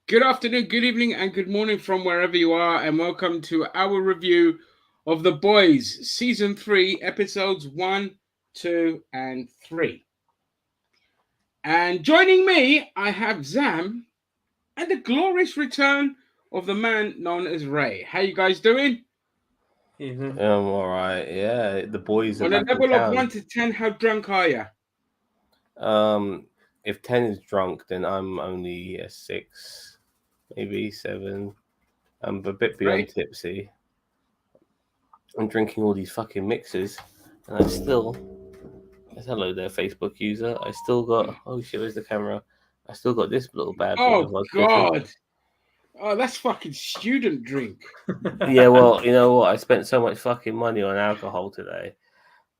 Good afternoon, good evening, and good morning from wherever you are, and welcome to our review of The Boys, Season 3, Episodes 1, 2, and 3. And joining me, I have Zam and the glorious return of the man known as Ray. How you guys doing? All right. Yeah, the boys are On a back in level of town. 1 to 10, how drunk are you? If 10 is drunk, then I'm only a 6, maybe 7. I'm a bit beyond Ray? tipsy. I'm drinking all these fucking mixes, and I still. Hello there, Facebook user. I still got. Oh shit, where's the camera? I still got this little bad boy. Oh, What's different? God. Oh, that's fucking student drink. Yeah, well, you know what? I spent so much fucking money on alcohol today.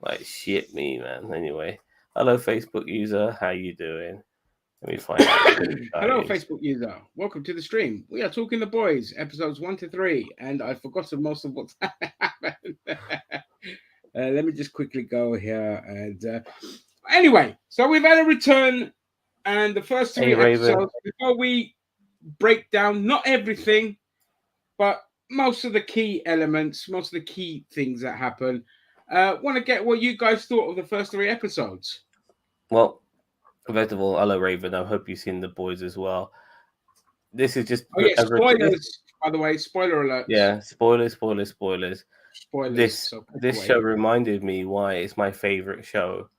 Like shit, me man. Anyway, hello, Facebook user. How you doing? Let me find out who this guy Hello, is. Facebook user. Welcome to the stream. We are talking The Boys, episodes 1 to 3, and I've forgotten most of what's happened. Let me just quickly go here. And anyway, so we've had a return, and the first Hey, three Raven. episodes, before we break down not everything, but most of the key elements, most of the key things that happen, want to get what you guys thought of the first three episodes. Well, first of all, hello, Raven. I hope you've seen the boys as well. This is just Oh, yeah, this. spoilers, by the way, spoiler alerts. Yeah, spoilers, spoilers, spoilers. Spoilers, This so take this away. show reminded me why it's my favorite show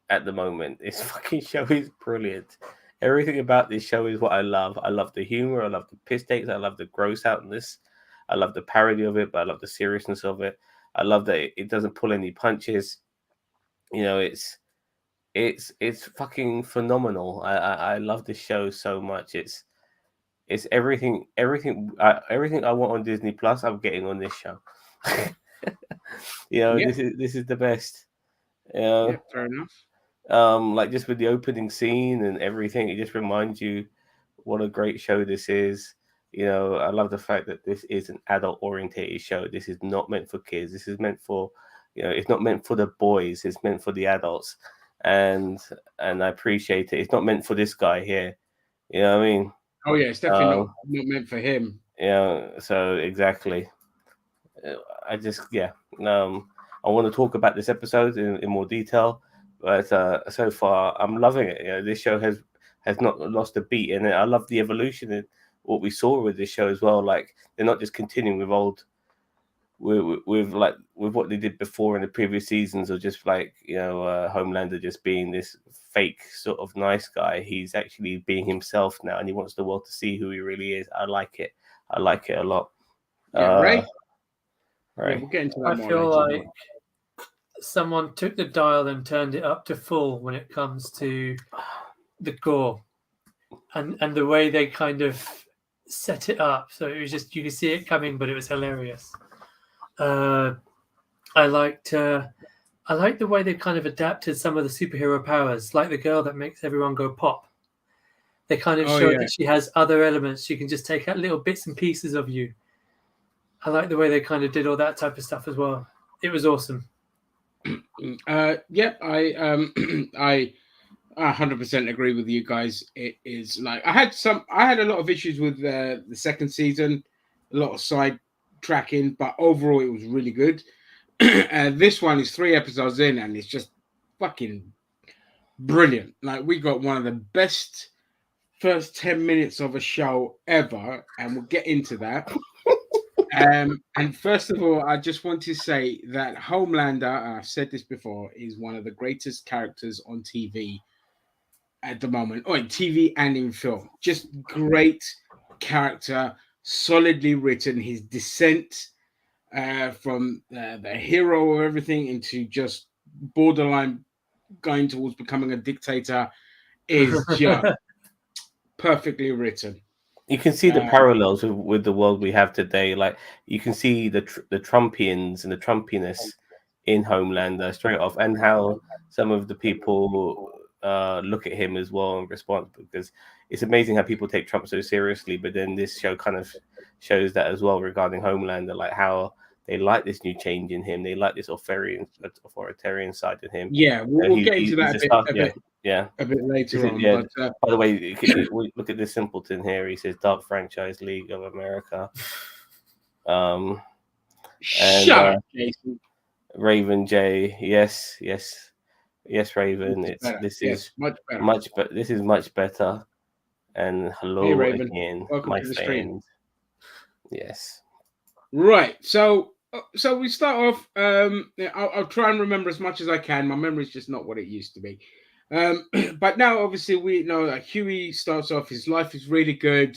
at the moment. This fucking show is brilliant. Everything about this show is what I love. I love the humor. I love the piss takes. I love the gross outness. I love the parody of it, but I love the seriousness of it. I love that it doesn't pull any punches. You know, it's fucking phenomenal. I love this show so much. It's everything I want on Disney Plus. I'm getting on this show. Yeah, This is the best. You yeah, know, fair enough. like just with the opening scene and everything, it just reminds you what a great show this is. I love the fact that this is an adult orientated show. This is not meant for kids. This is meant for, it's not meant for the boys. It's meant for the adults, and and I appreciate it. It's not meant for this guy here. You know what I mean? Oh yeah, it's definitely Um, not meant for him. so exactly. Uh, I just I want to talk about this episode in more detail, but so far I'm loving it. This show has not lost a beat in it. I love the evolution and what we saw with this show as well. Like they're not just continuing with old with what they did before in the previous seasons, or just like Homelander just being this fake sort of nice guy. He's actually being himself now, and he wants the world to see who he really is. I like it. I like it a lot. Yeah, Uh, Ray. Yeah, right. we'll get into that I more feel later. like someone took the dial and turned it up to full when it comes to the gore and the way they kind of set it up. So it was just you could see it coming, but it was hilarious. I liked the way they kind of adapted some of the superhero powers, like the girl that makes everyone go pop. They kind of showed that she has other elements. She can just take out little bits and pieces of you. I like the way they kind of did all that type of stuff as well. It was awesome. Yeah, I 100% agree with you guys. It is like I had a lot of issues with the second season, a lot of side tracking, but overall it was really good. This one is 3 episodes in, and it's just fucking brilliant. Like we got one of the best first 10 minutes of a show ever, and we'll get into that. And first of all, I just want to say that Homelander, and I've said this before, is one of the greatest characters on TV at the moment, or in TV and in film. Just great character, solidly written. His descent from the hero of everything into just borderline going towards becoming a dictator is just perfectly written. You can see the Um, parallels with the world we have today. Like you can see the Trumpians and the Trumpiness in Homelander straight off, and how some of the people look at him as well in response. Because it's amazing how people take Trump so seriously, but then this show kind of shows that as well regarding Homelander, like how they like this new change in him. They like this authoritarian side in him. yeah, we'll get into He's that a stuff, yeah. Yeah. a bit later on. Yeah. But By the way, look at this simpleton here. He says Dark Franchise League of America. shut up, Jason. Raven J. Yes, Raven. Much better. This is much better. And hello Hey, Raven. again, Welcome my to the friend. stream. Yes. Right. So we start off. I'll try and remember as much as I can. My memory is just not what it used to be. But now, obviously, we know that Huey starts off. His life is really good.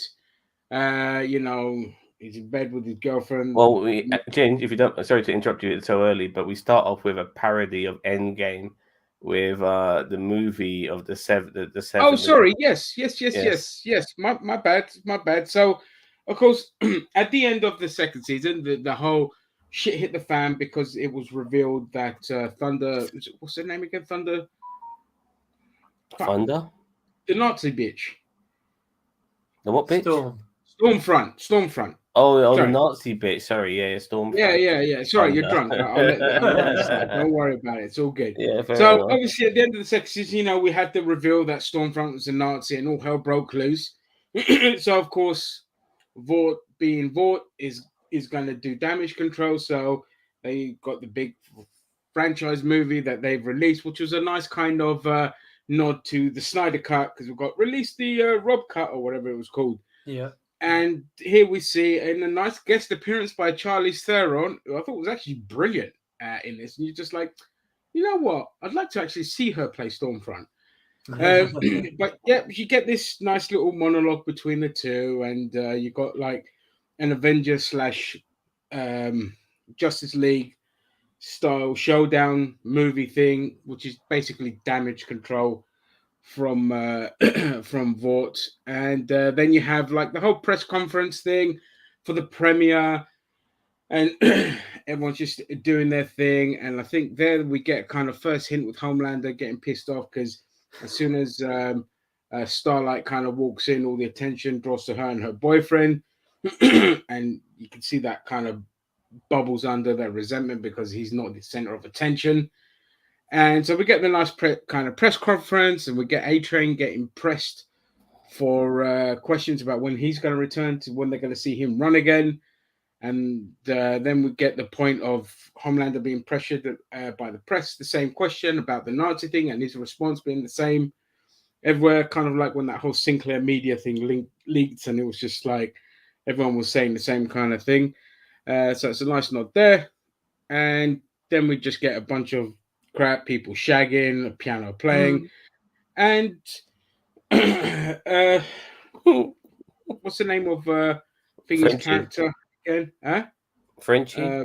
You know, he's in bed with his girlfriend. Well, Jen, if you don't, sorry to interrupt you so early, but we start off with a parody of Endgame with the movie of the seven. Oh, sorry. Yes. My bad. So, of course, at the end of the second season, the whole shit hit the fan because it was revealed that Thunder. What's her name again? Thunder. Thunder. The Nazi bitch. The what bitch? Stormfront. Oh, the Nazi bitch. Sorry, yeah, Stormfront. Yeah. Sorry, you're drunk. I'll let it slide. Don't worry about it. It's all good. Yeah, so enough. Obviously, at the end of the second season, you know, we had the reveal that Stormfront was a Nazi, and all hell broke loose. So of course, Vought being Vought is going to do damage control. So they got the big franchise movie that they've released, which was a nice kind of nod to the Snyder Cut, because we've got released the Rob Cut or whatever it was called. Yeah. And here we see a nice guest appearance by Charlize Theron, who I thought was actually brilliant in this. And you're just like, you know what? I'd like to actually see her play Stormfront. But yeah, you get this nice little monologue between the two, and you got like an Avengers / Justice League style showdown movie thing, which is basically damage control from Vought. And then you have like the whole press conference thing for the premiere, and everyone's just doing their thing. And I think there we get kind of first hint with Homelander getting pissed off, because as soon as Starlight kind of walks in, all the attention draws to her and her boyfriend. And you can see that kind of bubbles under their resentment because he's not the center of attention. And so we get the nice kind of press conference, and we get A-Train getting pressed for questions about when he's going to return, to when they're going to see him run again. And then we get the point of Homelander being pressured by the press, the same question about the Nazi thing, and his response being the same everywhere, kind of like when that whole Sinclair media thing leaked, and it was just like everyone was saying the same kind of thing. So it's a nice nod there. And then we just get a bunch of crap, people shagging, a piano playing. And what's the name of Thingy's character again? Huh? Frenchie?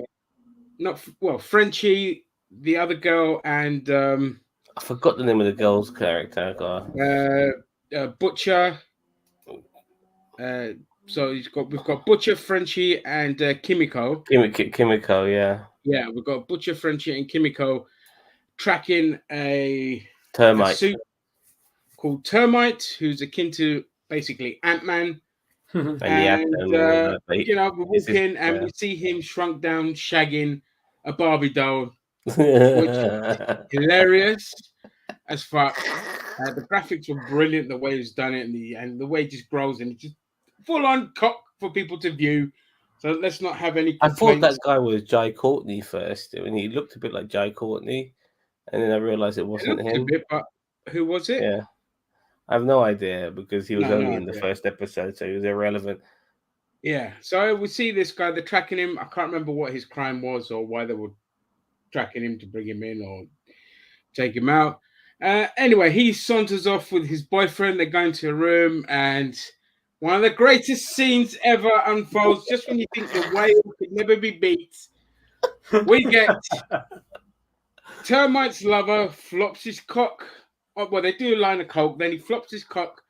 Frenchie, the other girl, and I forgot the name of the girl's character. Butcher. So we've got Butcher, Frenchie, and Kimiko. Kimiko, yeah. Yeah, we've got Butcher, Frenchie, and Kimiko tracking a termite called Termite, who's akin to basically Ant-Man. and we walk in and we see him shrunk down shagging a Barbie doll, which is hilarious as fuck. The graphics were brilliant, the way he's done it, and the way it just grows, and it's just full on cock for people to view. So let's not have any complaints. I thought that guy was Jai Courtney first. I mean, he looked a bit like Jai Courtney, and then I realized it wasn't him. But who was it? Yeah, I have no idea, because he was only in the first episode, so he was irrelevant. Yeah, so we see this guy, they're tracking him. I can't remember what his crime was or why they were tracking him, to bring him in or take him out. Anyway, he saunters off with his boyfriend. They go into a room, and one of the greatest scenes ever unfolds. Just when you think the whale could never be beat, we get Termite's lover flops his cock. Well, they do a line of coke, then he flops his cock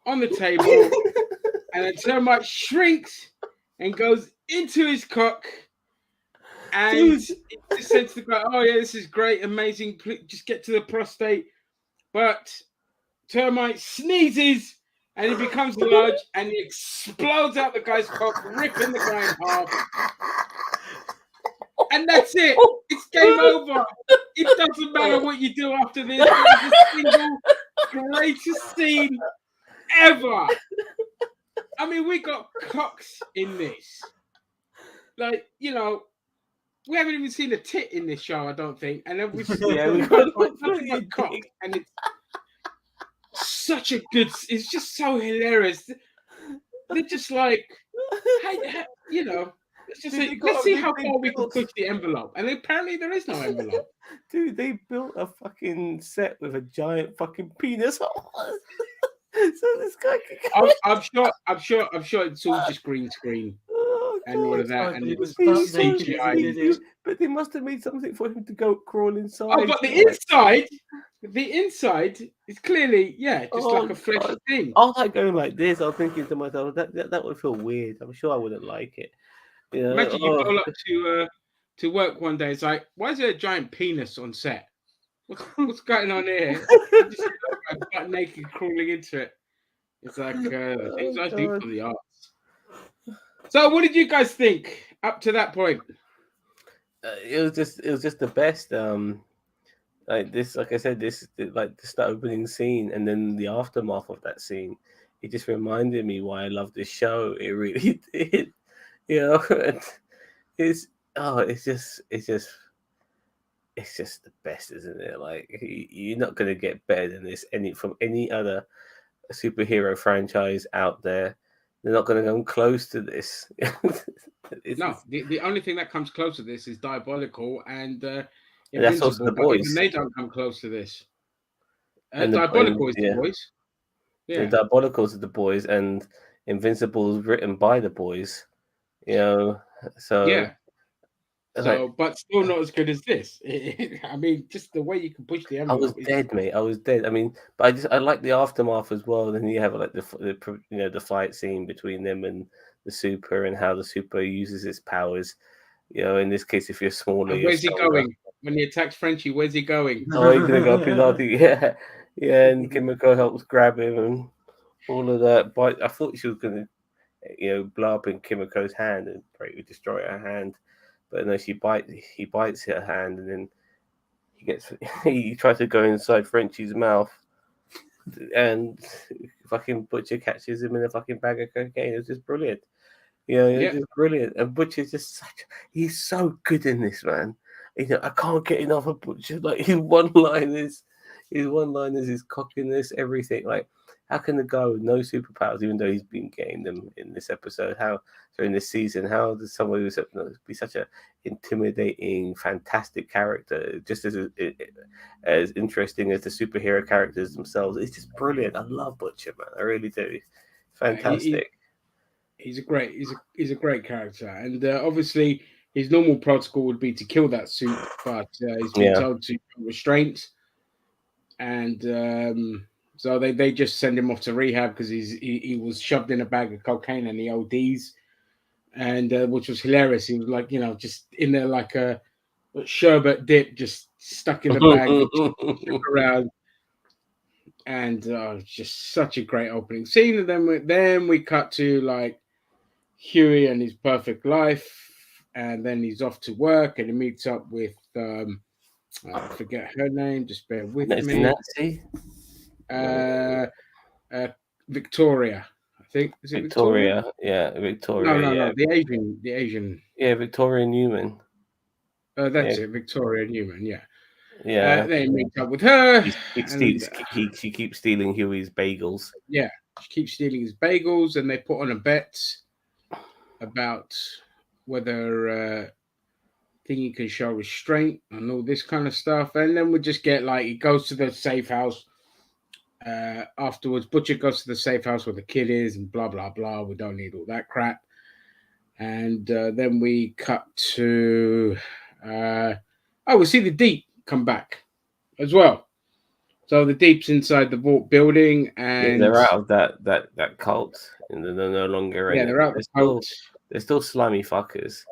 on the table, and then Termite shrinks and goes into his cock, and it just says to the guy, "Oh yeah, this is great, amazing. Please just get to the prostate." But Termite sneezes, and he becomes large, and he explodes out the guy's cock, ripping the guy in half. And that's it. It's game over. It doesn't matter what you do after this. There's a single greatest scene ever. I mean, we got cocks in this. Like, you know, we haven't even seen a tit in this show, I don't think. And then we Yeah, we got got nothing but cock. And it's such a good, it's just so hilarious. They're just like, you know, let's just say, let's see how far we can push the envelope. And apparently there is no envelope. Dude, they built a fucking set with a giant fucking penis. So this guy I'm sure it's all just green screen and all of that. And it's CGI. But they must have made something for him to go crawl inside. Oh, but the inside is clearly, just like a flesh thing. I was like going like this. I was thinking to myself, that would feel weird. I'm sure I wouldn't like it. You know? Imagine you go up to work one day. It's like, why is there a giant penis on set? What's going on here? You just butt naked crawling into it. It's like things I do for the arts. So, what did you guys think up to that point? It was just the best. Like this, like I said, this like this the opening scene, and then the aftermath of that scene. It just reminded me why I love this show. It really did. You know, it's just the best, isn't it? Like you're not gonna get better than this from any other superhero franchise out there. They're not going to come close to this. No, the only thing that comes close to this is Diabolical and that's also the boys. Even they don't come close to this. Diabolical is the boys. Yeah, the Diabolicals are the boys, and Invincible is written by the boys. You know, so yeah. So, but still not as good as this. I mean, just the way you can push the envelope. I was dead, mate. I was dead. I mean, but I like the aftermath as well. Then you have like the fight scene between them and the super, and how the super uses its powers. You know, in this case, if you're smaller, where's he going when he attacks Frenchie? Where's he going? Oh, he's gonna go up his yeah. And Kimiko helps grab him and all of that. But I thought she was gonna, blow up in Kimiko's hand and probably destroy her hand. But no, he bites her hand, and then he tries to go inside Frenchie's mouth, and fucking Butcher catches him in a fucking bag of cocaine. It's just brilliant. It's just brilliant. And Butcher's just he's so good in this, man. I can't get enough of Butcher. Like his one-liners, his cockiness, everything. Like, how can the guy with no superpowers, even though he's been getting them in this episode, in this season, how does somebody be such a intimidating, fantastic character, just as interesting as the superhero characters themselves? It's just brilliant. I love Butcher, man. I really do. Fantastic. He's a great character, and obviously his normal protocol would be to kill that suit, but he's been told to restraint, and so they just send him off to rehab because he was shoved in a bag of cocaine and he ODs, and which was hilarious. He was like, just in there like a sherbet dip, just stuck in the bag around, and just such a great opening scene. And then we cut to like Huey and his perfect life, and then he's off to work and he meets up with I forget her name. Just bear with me. Nancy. Victoria, I think. Is it Victoria? Yeah, Victoria. No. The Asian. Yeah, Victoria Newman. That's it, Victoria Newman. Yeah. Yeah. They meet up with her. She keeps stealing Huey's bagels. Yeah, she keeps stealing his bagels, and they put on a bet about whether Thingy can show restraint and all this kind of stuff. And then we just get he goes to the safe house. Afterwards, Butcher goes to the safe house where the kid is, and blah blah blah. We don't need all that crap. And then we cut to we see the Deep come back as well. So the Deep's inside the vault building, and they're out of that cult, and they're no longer in. Yeah, they're out of the cult. They're still slimy fuckers.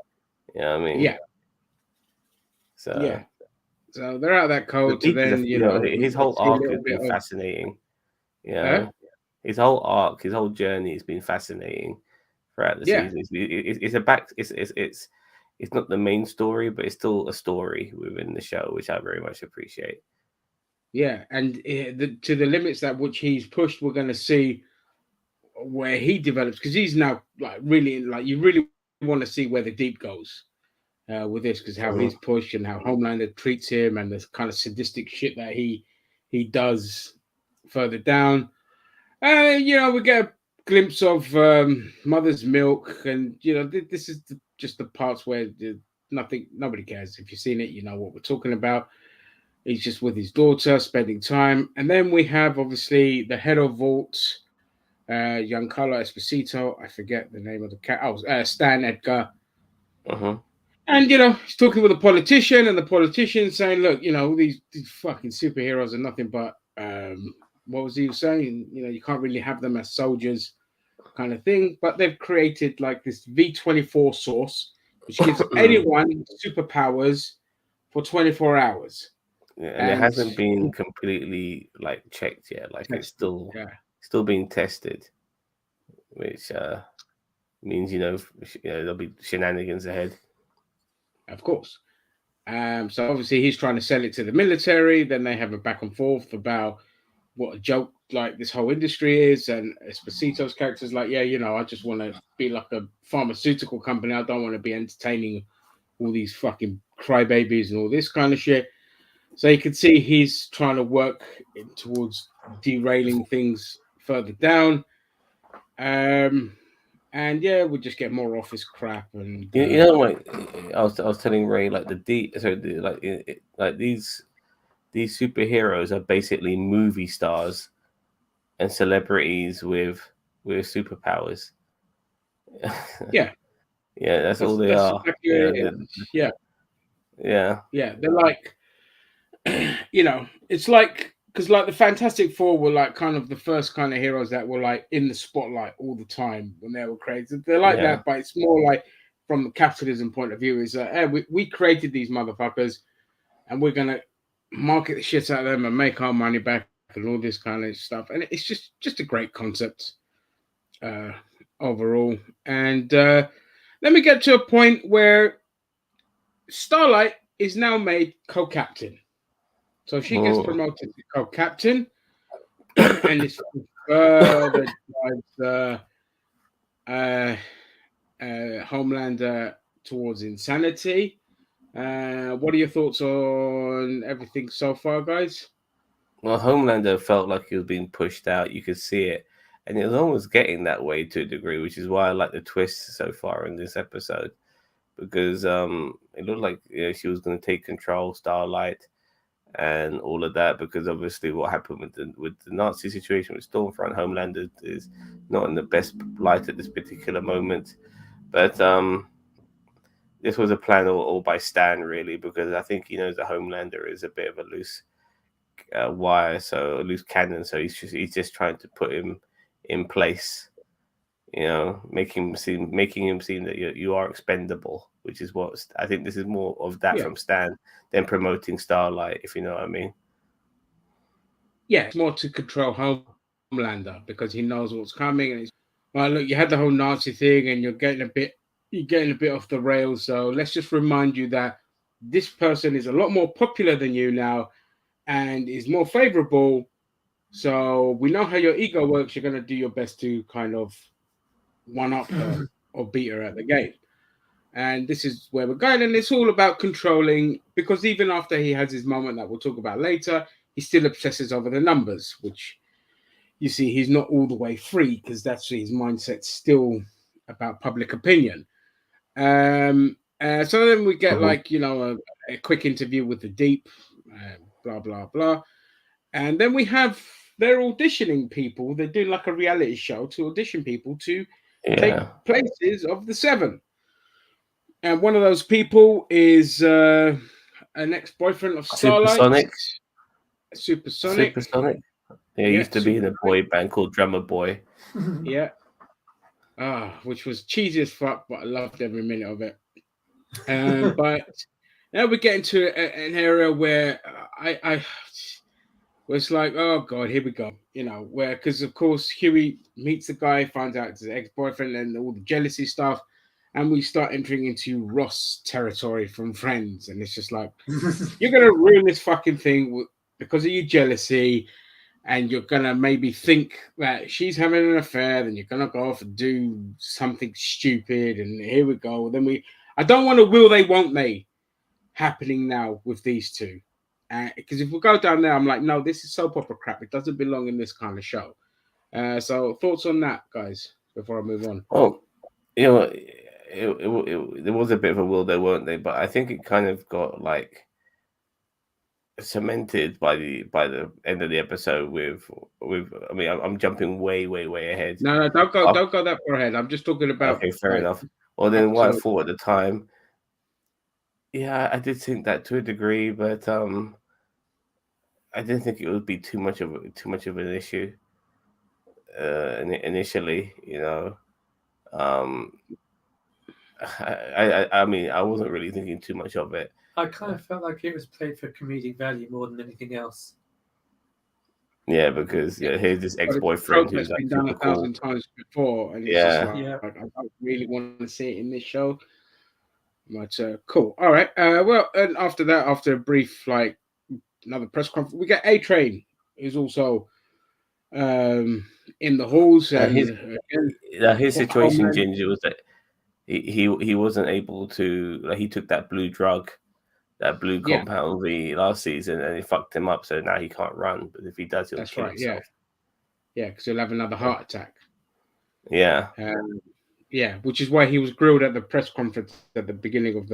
You know what I mean? Yeah. So they're out of that cult, and then his whole arc has been fascinating. His whole arc, his whole journey has been fascinating throughout the season. It's not the main story, but it's still a story within the show, which I very much appreciate. Yeah, and to the limits that which he's pushed, we're going to see where he develops, because he's now like really like you really want to see where the deep goes with this, because how he's pushed and how Homelander treats him and the kind of sadistic shit that he does further down. We get a glimpse of Mother's Milk, and this is just the parts where nobody cares. If you've seen it, you know what we're talking about. He's just with his daughter, spending time, and then we have obviously the head of Vault, Giancarlo Esposito. I forget the name of the cat. Oh, Stan Edgar. And he's talking with a politician, and the politician saying, "Look, these fucking superheroes are nothing but what was he saying? You can't really have them as soldiers, kind of thing. But they've created like this V24 source, which gives anyone superpowers for 24 hours. Yeah, and it hasn't been completely like checked yet. Like it's still being tested, which means there'll be shenanigans ahead. Of course. So obviously he's trying to sell it to the military. Then they have a back and forth about what a joke like this whole industry is, and Esposito's character's like, I just want to be like a pharmaceutical company. I don't want to be entertaining all these fucking crybabies and all this kind of shit. So you can see he's trying to work towards derailing things further down. And we just get more office crap. And like I was telling Ray, like these superheroes are basically movie stars and celebrities with superpowers. Yeah, that's all they are. Exactly yeah. They're like, it's like, because like the Fantastic Four were like kind of the first kind of heroes that were like in the spotlight all the time when they were created. They're like that, but it's more like from the capitalism point of view is we created these motherfuckers and we're gonna market the shit out of them and make our money back and all this kind of stuff. And it's just a great concept overall. And let me get to a point where Starlight is now made co-captain. So she gets promoted to co-captain, and this further drives Homelander towards insanity. What are your thoughts on everything so far, guys? Well, Homelander felt like he was being pushed out. You could see it, and it was almost getting that way to a degree, which is why I like the twist so far in this episode, because it looked like she was going to take control, Starlight, and all of that, because obviously what happened with the Nazi situation with Stormfront, Homelander is not in the best light at this particular moment. But this was a plan all by Stan, really, because I think he knows that Homelander is a bit of a loose wire, so a loose cannon. So he's just trying to put him in place, making him seem that you are expendable, which is what I think this is more of that from Stan than promoting Starlight, if you know what I mean. Yeah, it's more to control Homelander because he knows what's coming. And look, you had the whole Nazi thing, and you're getting a bit off the rails. So let's just remind you that this person is a lot more popular than you now, and is more favorable. So we know how your ego works. You're going to do your best to kind of one up her or beat her at the game. And this is where we're going. And it's all about controlling, because even after he has his moment that we'll talk about later, he still obsesses over the numbers, which you see he's not all the way free, because that's his mindset's still about public opinion. So then we get a quick interview with the Deep, blah, blah, blah. And then they're auditioning people. They're doing like a reality show to audition people to take places of the 7. And one of those people is an ex-boyfriend of Starlight. Supersonic. Yeah, he used to be in a boy band called Drummer Boy. Yeah. Which was cheesy as fuck, but I loved every minute of it. But now we get into an area where where it's like, oh god, here we go. Because of course Huey meets the guy, finds out it's his ex-boyfriend, and all the jealousy stuff. And we start entering into Ross territory from Friends. And it's just like, you're going to ruin this fucking thing because of your jealousy, and you're gonna maybe think that she's having an affair, then you're gonna go off and do something stupid, and here we go. I don't want to will they, won't they happening now with these two, because if we go down there, I'm like, no, this is soap opera crap. It doesn't belong in this kind of show. So thoughts on that, guys, before I move on. Well, you know, there was a bit of a will they, won't they, but I think it kind of got like cemented by the end of the episode with. I mean, I'm jumping way ahead. No, don't go that far ahead. I'm just talking about. Okay, fair enough. Well, then what I thought at the time, yeah, I did think that to a degree, but I didn't think it would be too much of an issue. Initially, you know, I mean, I wasn't really thinking too much of it. I kind of felt like it was played for comedic value more than anything else. Yeah, because here's this ex-boyfriend who's like been done 1,000 times before, and it's just like, I don't really want to see it in this show. But cool. All right. Well, and after that, after a brief another press conference, we get A-Train, who's also in the halls. And his situation, Ginger, was that he wasn't able to. He took that blue drug, that blue compound V last season, and it fucked him up. So now he can't run. But if he does, he'll kill himself. Yeah, because he'll have another heart attack. Yeah. Which is why he was grilled at the press conference at the beginning of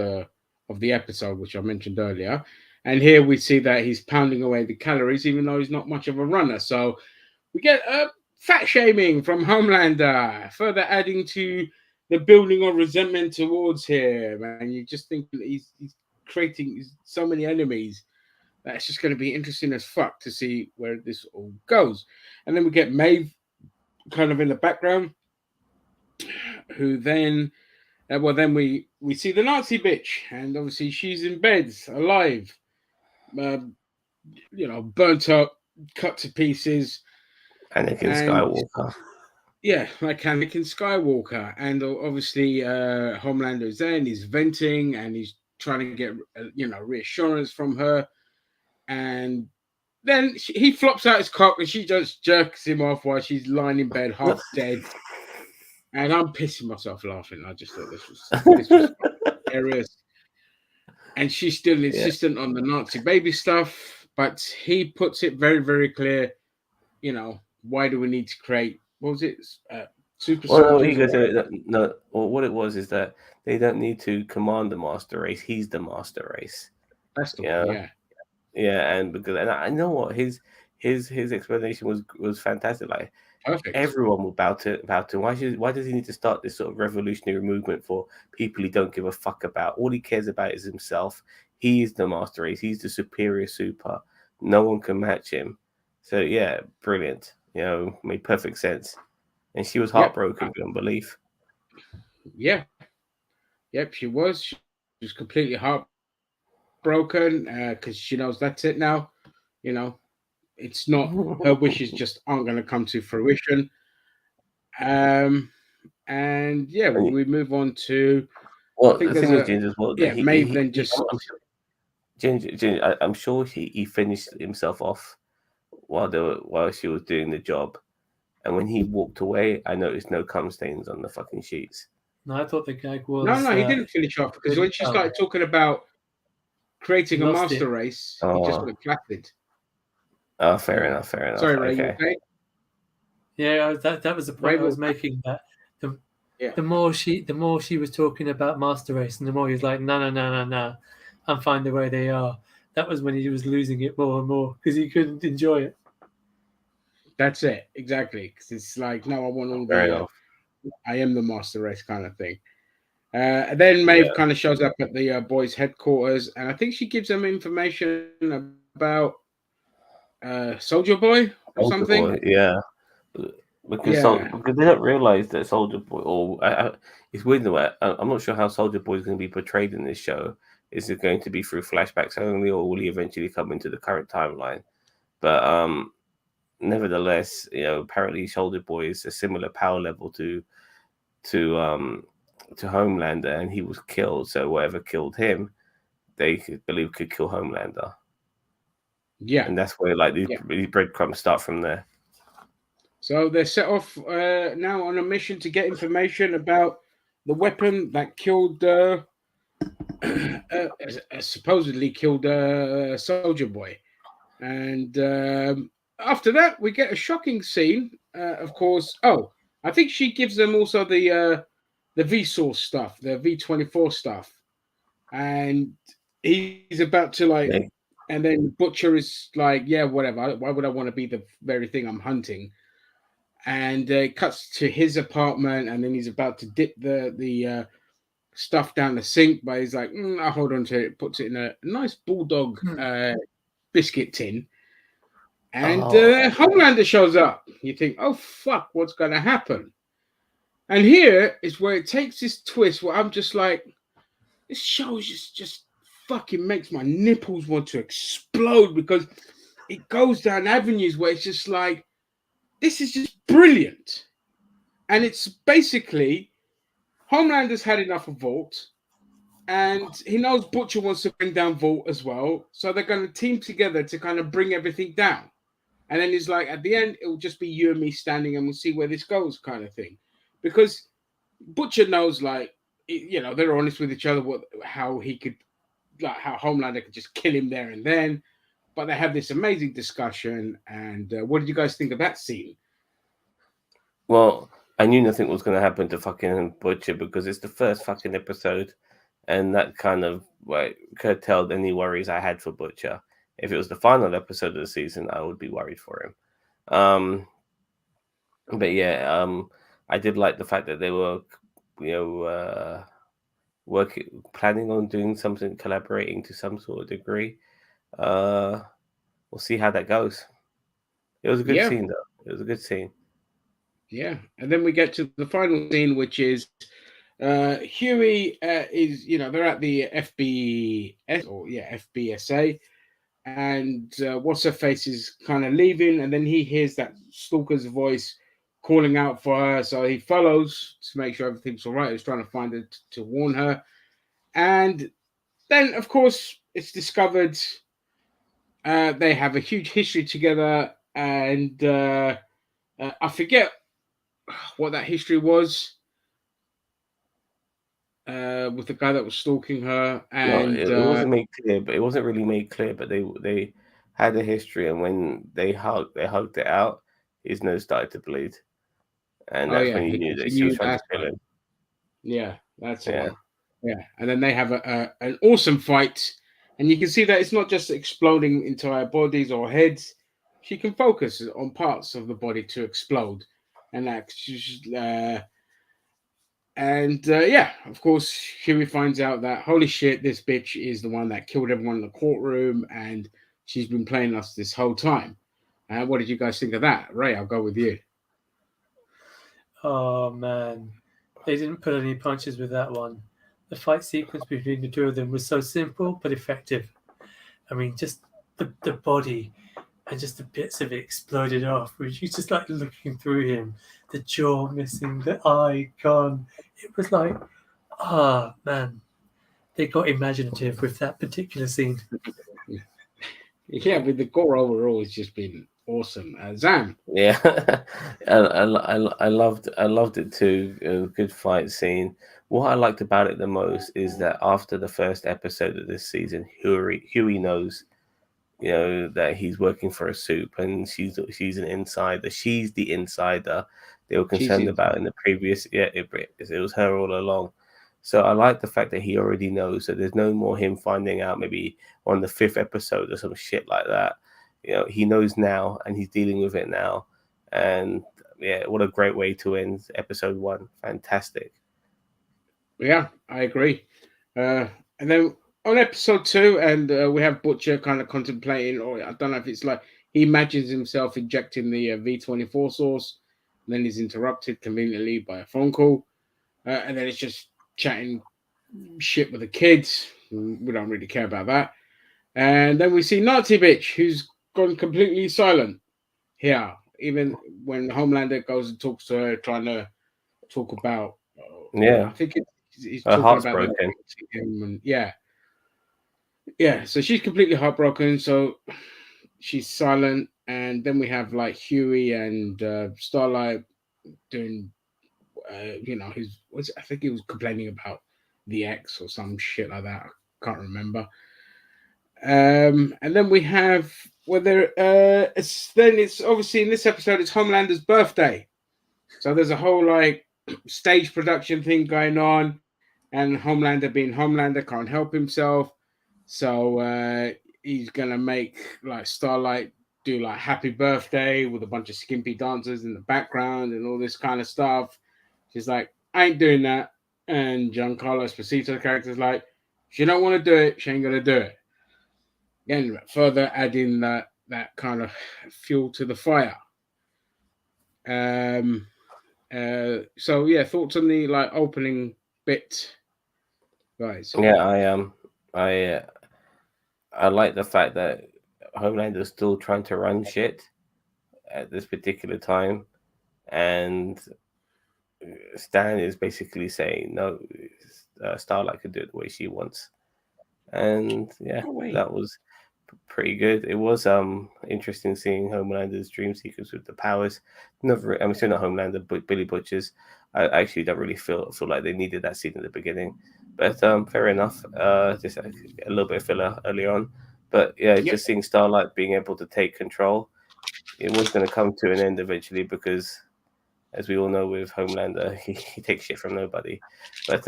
the episode, which I mentioned earlier. And here we see that he's pounding away the calories, even though he's not much of a runner. So we get fat shaming from Homelander, further adding to the building of resentment towards him. And you just think that he's creating so many enemies that it's just going to be interesting as fuck to see where this all goes. And then we get Maeve kind of in the background, who then we see the Nazi bitch, and obviously she's in bed, alive, burnt up, cut to pieces. Anakin Skywalker. Yeah, like Anakin Skywalker. And obviously Homelander is there, and he's venting, and he's trying to get reassurance from her. And then he flops out his cock, and she just jerks him off while she's lying in bed, half dead. And I'm pissing myself laughing. I just thought this was hilarious. And she's still insistent on the Nazi baby stuff, but he puts it very, very clear. Why do we need to create? What was it? Super soldiers? No. Well, what it was is that they don't need to command the master race. He's the master race. That's the one. Yeah, and I know what his explanation was fantastic. Like, perfect. Everyone will bow to. Why does he need to start this sort of revolutionary movement for people he don't give a fuck about? All he cares about is himself. He is the master race. He's the superior super. No one can match him. So yeah, brilliant. Made perfect sense. And she was heartbroken beyond belief. Yeah. Yep, she was. She was completely heartbroken because she knows that's it now. It's not, her wishes just aren't going to come to fruition. And we move on to. Well, the thing with Ginger as well. Yeah, Maeve then just. Ginger, I'm sure he finished himself off while she was doing the job, and when he walked away, I noticed no cum stains on the fucking sheets. No, I thought the gag was. No, he didn't finish off, because when she started talking about creating a master race, he just went flaccid. Oh, fair enough. Sorry, Ray, okay? Yeah, that was the point I was making. That the more she was talking about master race, and the more he was like, no, I'm fine the way they are. That was when he was losing it more and more because he couldn't enjoy it. That's it, exactly. Because it's like, no, I want all the I am the master race kind of thing. And then Maeve kind of shows up at the boys' headquarters, and I think she gives them information about Soldier Boy or something. Boy, yeah. Because they don't realize that Soldier Boy, it's weird in the way. I'm not sure how Soldier Boy is going to be portrayed in this show. Is it going to be through flashbacks only, or will he eventually come into the current timeline? But nevertheless, apparently Soldier Boy is a similar power level to Homelander, and he was killed. So whatever killed him, they could kill Homelander. Yeah. And that's where like these breadcrumbs start from there. So they're set off now on a mission to get information about the weapon that killed, supposedly killed Soldier Boy. And after that, we get a shocking scene. Of course, I think she gives them also the V-Source stuff, the V24 stuff, and he's about to like, and then Butcher is like, yeah, whatever. Why would I want to be the very thing I'm hunting? And it cuts to his apartment, and then he's about to dip the stuff down the sink, but he's like, I'll hold on to it. Puts it in a nice bulldog biscuit tin. And Homelander shows up. You think, oh, fuck, what's going to happen? And here is where it takes this twist where I'm just like, this show just fucking makes my nipples want to explode, because it goes down avenues where it's just like, this is just brilliant. And it's basically, Homelander's had enough of Vault, and he knows Butcher wants to bring down Vault as well. So they're going to team together to kind of bring everything down. And then he's like, at the end, it will just be you and me standing, and we'll see where this goes, kind of thing. Because Butcher knows, like, you know, they're honest with each other, how he could, like, how Homelander could just kill him there and then. But they have this amazing discussion. And what did you guys think of that scene? Well, I knew nothing was going to happen to fucking Butcher because it's the first fucking episode, and that kind of curtailed any worries I had for Butcher. If it was the final episode of the season, I would be worried for him. But yeah, I did like the fact that they were, planning on doing something, collaborating to some sort of degree. We'll see how that goes. It was a good scene, though. It was a good scene. Yeah, and then we get to the final scene, which is Huey is, they're at the FBSA, and what's her face is kind of leaving, and then he hears that stalker's voice calling out for her, so he follows to make sure everything's all right. He's trying to find her to warn her, and then of course it's discovered they have a huge history together, and I forget what that history was with the guy that was stalking her, and it wasn't made clear, but it wasn't really made clear. But they had a history, and when they hugged it out, his nose started to bleed, and that's when he knew that she was trying to kill him. Yeah, that's the one. Yeah, and then they have an awesome fight, and you can see that it's not just exploding entire bodies or heads. She can focus on parts of the body to explode, and of course, Huey finds out that, holy shit, this bitch is the one that killed everyone in the courtroom, and she's been playing us this whole time. What did you guys think of that? Ray, I'll go with you. Oh, man. They didn't put any punches with that one. The fight sequence between the two of them was so simple but effective. I mean, just the body and just the bits of it exploded off, which you just like looking through him, the jaw missing, the eye gone. It was like, man, they got imaginative with that particular scene. Yeah, but the gore overall has just been awesome. Zam. Yeah, I loved it too. It was a good fight scene. What I liked about it the most is that after the first episode of this season, Huey knows, that he's working for a soup, and she's an insider. She's the insider they were concerned about in the previous. Yeah, it was her all along. So I like the fact that he already knows. So there's no more him finding out maybe on the 5th episode or some shit like that. He knows now, and he's dealing with it now. And yeah, what a great way to end episode 1. Fantastic. Yeah, I agree. And then on episode 2, and we have Butcher kind of contemplating, or I don't know if it's like he imagines himself injecting the V24 source, and then he's interrupted conveniently by a phone call, and then it's just chatting shit with the kids. We don't really care about that. And then we see Nazi bitch, who's gone completely silent here, even when Homelander goes and talks to her, trying to talk about. I think he's talking about broken. Him, and yeah. So she's completely heartbroken. So she's silent, and then we have like Huey and Starlight doing, I think he was complaining about the ex or some shit like that. I can't remember. And then we have it's obviously in this episode it's Homelander's birthday, so there's a whole like stage production thing going on, and Homelander being Homelander can't help himself, so he's gonna make like Starlight do like happy birthday with a bunch of skimpy dancers in the background and all this kind of stuff. She's like, I ain't doing that. And Giancarlo Esposito's character's like, she don't want to do it, she ain't gonna do it. Again, further adding that kind of fuel to the fire. So yeah, thoughts on the like opening bit, guys? Yeah, I like the fact that Homelander's still trying to run shit at this particular time, and Stan is basically saying no. Starlight can do it the way she wants, and yeah, that was pretty good. It was interesting seeing Homelander's dream sequence with the powers. I'm still not Homelander, but Billy Butcher's. I actually don't really feel like they needed that scene at the beginning, but fair enough. Just a little bit of filler early on, but yeah, just seeing Starlight being able to take control. It was going to come to an end eventually because, as we all know, with Homelander, he takes shit from nobody. But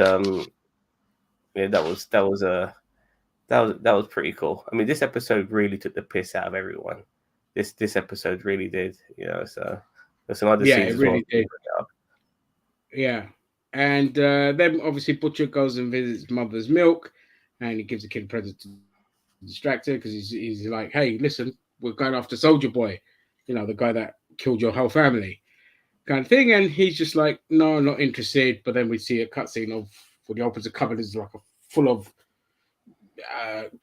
yeah, that was pretty cool. I mean, this episode really took the piss out of everyone. This episode really did, So there's some other scenes it really did. Yeah, and then obviously Butcher goes and visits Mother's Milk, and he gives the kid a present to distract her because he's like, hey, listen, we're going after Soldier Boy, the guy that killed your whole family, kind of thing. And he's just like, no, not interested. But then we see a cutscene of when he opens a cupboard, is like full of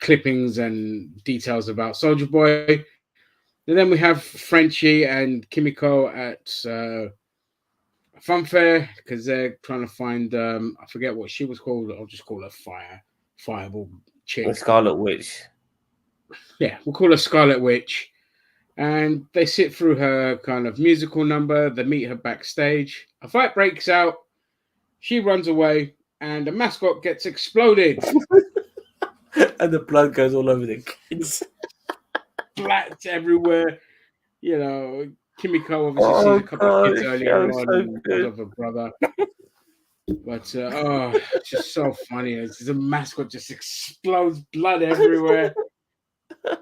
clippings and details about Soldier Boy. And then we have Frenchie and Kimiko at Funfair because they're trying to find I forget what she was called. I'll just call her Fireball chick. The Scarlet Witch. Yeah, we'll call her Scarlet Witch. And they sit through her kind of musical number. They meet her backstage. A fight breaks out. She runs away, and the mascot gets exploded. And the blood goes all over the kids. Splats everywhere. Kimiko obviously sees a couple of kids earlier on because of her brother. But it's just so funny. The mascot just explodes blood everywhere.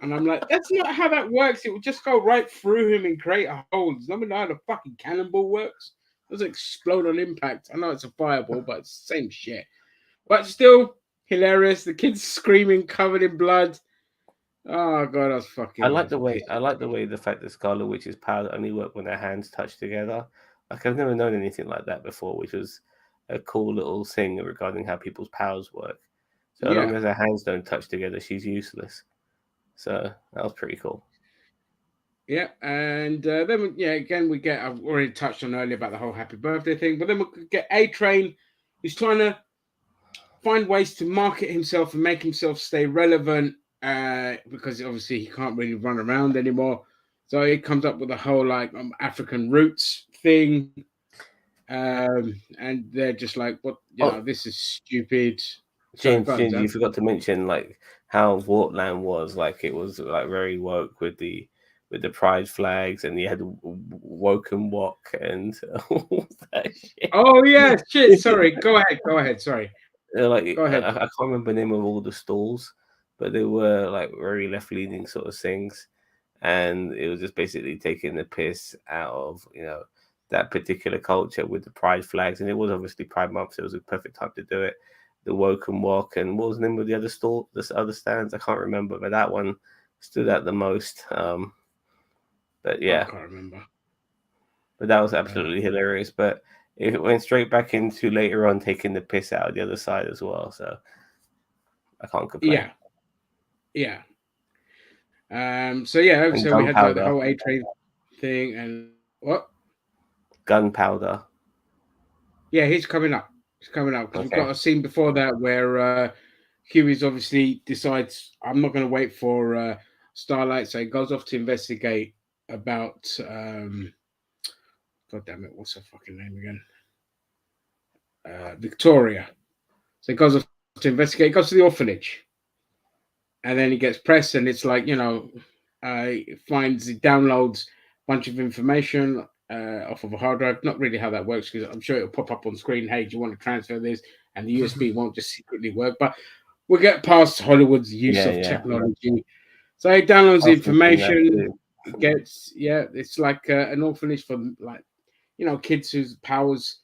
And I'm like, that's not how that works. It would just go right through him and create a hole. Does nobody know how the fucking cannonball works? It doesn't explode on impact. I know it's a fireball, but it's the same shit. But still hilarious. The kids screaming, covered in blood. Oh god, that's fucking. I like the way the fact that Scarlet Witch's powers only work when their hands touch together. Like I've never known anything like that before, which was a cool little thing regarding how people's powers work. So as long as their hands don't touch together, she's useless. So that was pretty cool. Yeah, and then again we get. I've already touched on earlier about the whole happy birthday thing, but then we get A-Train, who's trying to find ways to market himself and make himself stay relevant. Because obviously he can't really run around anymore, so he comes up with a whole like African roots thing, and they're just like, "What? This is stupid." James, you forgot to mention like how Wartland was like. It was like very woke with the pride flags, and you had woke and walk and all that shit. Oh yeah, shit. Sorry, go ahead. Sorry. Like go ahead. I can't remember the name of all the stalls, but they were like very left-leaning sort of things, and it was just basically taking the piss out of that particular culture with the pride flags, and it was obviously Pride Month, so it was a perfect time to do it. The woke and walk, and what was the name of the other stall? The other stands, I can't remember, but that one stood out the most. But yeah, I can't remember. But that was absolutely hilarious. But it went straight back into later on taking the piss out of the other side as well. So I can't complain. Yeah. So we had like, the whole A-Train thing and what? Gunpowder. Yeah, he's coming up. Because we've got a scene before that where Huey's obviously decides I'm not going to wait for Starlight. So he goes off to investigate about God damn it, what's her fucking name again? Victoria. So he goes off to investigate, he goes to the orphanage. And then he gets pressed, and it's like, he downloads a bunch of information off of a hard drive. Not really how that works, because I'm sure it'll pop up on screen, hey, do you want to transfer this? And the USB won't just secretly work. But we'll get past Hollywood's use of technology. So he downloads the information. It gets, it's like an orphanage for, like, kids whose powers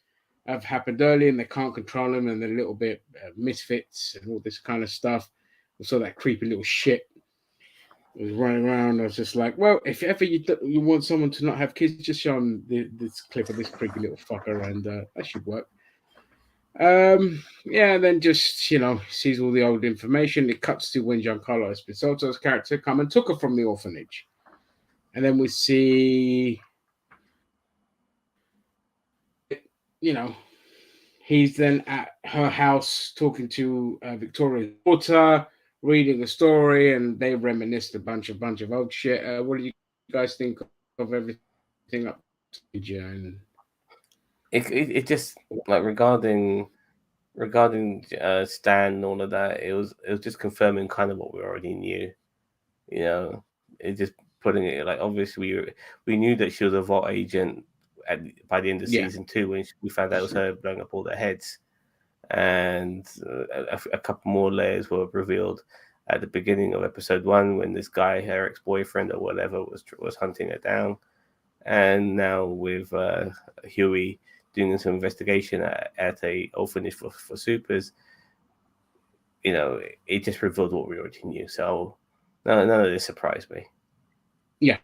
have happened early and they can't control them, and they're a little bit misfits and all this kind of stuff. I saw that creepy little shit was running around. I was just like, well, if ever you want someone to not have kids, just show them this clip of this creepy little fucker, and that should work. Then just, sees all the old information. It cuts to when Giancarlo Esposito's character come and took her from the orphanage. And then we see, he's then at her house talking to Victoria's daughter, reading a story, and they reminisced a bunch of old shit. What do you guys think of everything up to Jan? It just, like, regarding Stan and all of that, it was just confirming kind of what we already knew. It just putting it, like, obviously we knew that she was a Vault agent by the end of season 2, when we found out it was her blowing up all their heads, and a couple more layers were revealed at the beginning of episode 1 when this guy, her ex-boyfriend or whatever, was hunting her down, and now with Huey doing some investigation at a orphanage for supers, it just revealed what we already knew. So none of this surprised me. Yeah,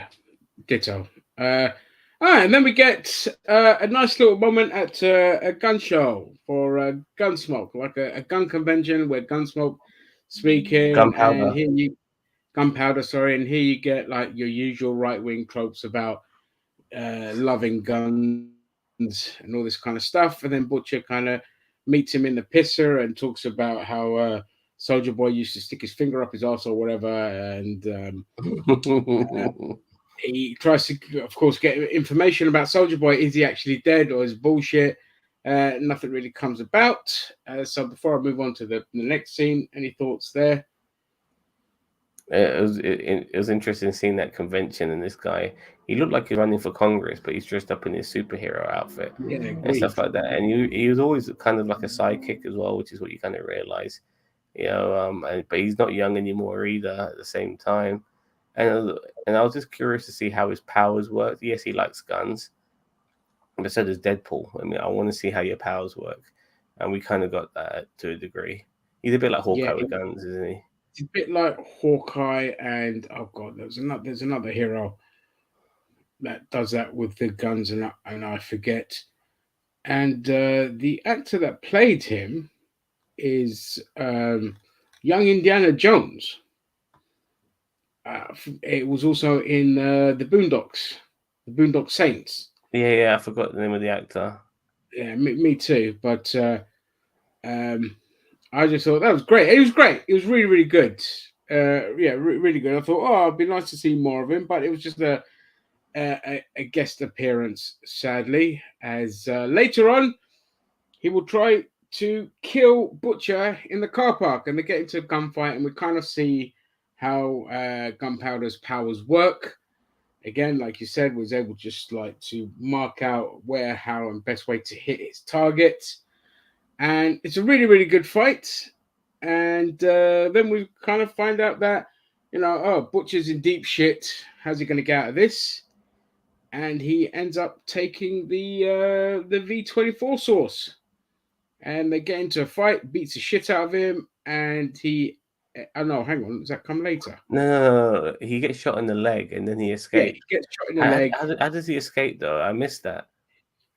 ditto. And then we get a nice little moment at a gun show for Gunsmoke, like a gun convention where Gunsmoke speaking. Gunpowder. And and here you get, like, your usual right-wing tropes about loving guns and all this kind of stuff. And then Butcher kind of meets him in the pisser and talks about how Soldier Boy used to stick his finger up his arse or whatever, and he tries to, of course, get information about Soldier Boy. Is he actually dead, or is bullshit? Nothing really comes about. So before I move on to the next scene, any thoughts there? It was interesting seeing that convention, and this guy, he looked like he's running for Congress, but he's dressed up in his superhero outfit and stuff like that. And he was always kind of like a sidekick as well, which is what you kind of realize, but he's not young anymore either at the same time. And I was just curious to see how his powers work. Yes, he likes guns, but so does Deadpool. I mean, I want to see how your powers work, and we kind of got that to a degree. He's a bit like Hawkeye with guns, isn't he? It's a bit like Hawkeye, and oh god, there's another hero that does that with the guns, and I forget. And the actor that played him is young Indiana Jones. It was also in the Boondock Saints. Yeah, I forgot the name of the actor. Yeah, me too. But I just thought that was great. It was great. It was really, really good. Really good. I thought, it'd be nice to see more of him, but it was just a guest appearance, sadly, as later on he will try to kill Butcher in the car park, and they get into a gunfight, and we kind of see how Gunpowder's powers work. Again, like you said, was able just like to mark out where, how, and best way to hit its target. And it's a really, really good fight. And then we kind of find out that, Butcher's in deep shit. How's he going to get out of this? And he ends up taking the V24 source. And they get into a fight, beats the shit out of him, and he... Oh, no, hang on. Does that come later? No. He gets shot in the leg, and then he escapes. Yeah, he gets shot in the leg. How does he escape, though? I missed that.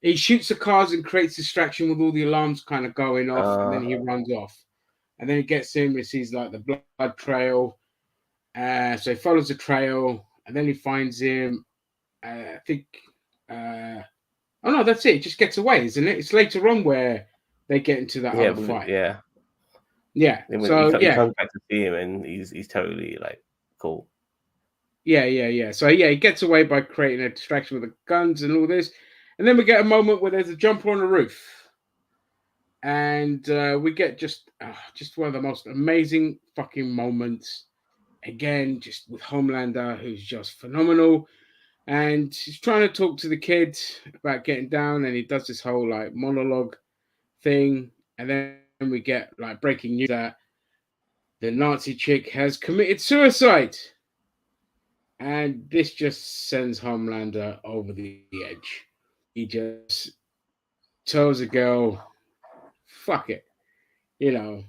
He shoots the cars and creates distraction with all the alarms kind of going off, and then he runs off. And then he gets in, he sees like the blood trail. So he follows the trail, and then he finds him. I think. Oh no, that's it. He just gets away, isn't it? It's later on where they get into that other fight. Yeah. Yeah. He comes back to see him, and he's totally like cool. Yeah. So he gets away by creating a distraction with the guns and all this, and then we get a moment where there's a jumper on the roof, and we get just one of the most amazing fucking moments. Again, just with Homelander, who's just phenomenal, and he's trying to talk to the kid about getting down, and he does this whole like monologue thing, and then we get like breaking news that the Nazi chick has committed suicide. And this just sends Homelander over the edge. He just tells a girl, fuck it, you know,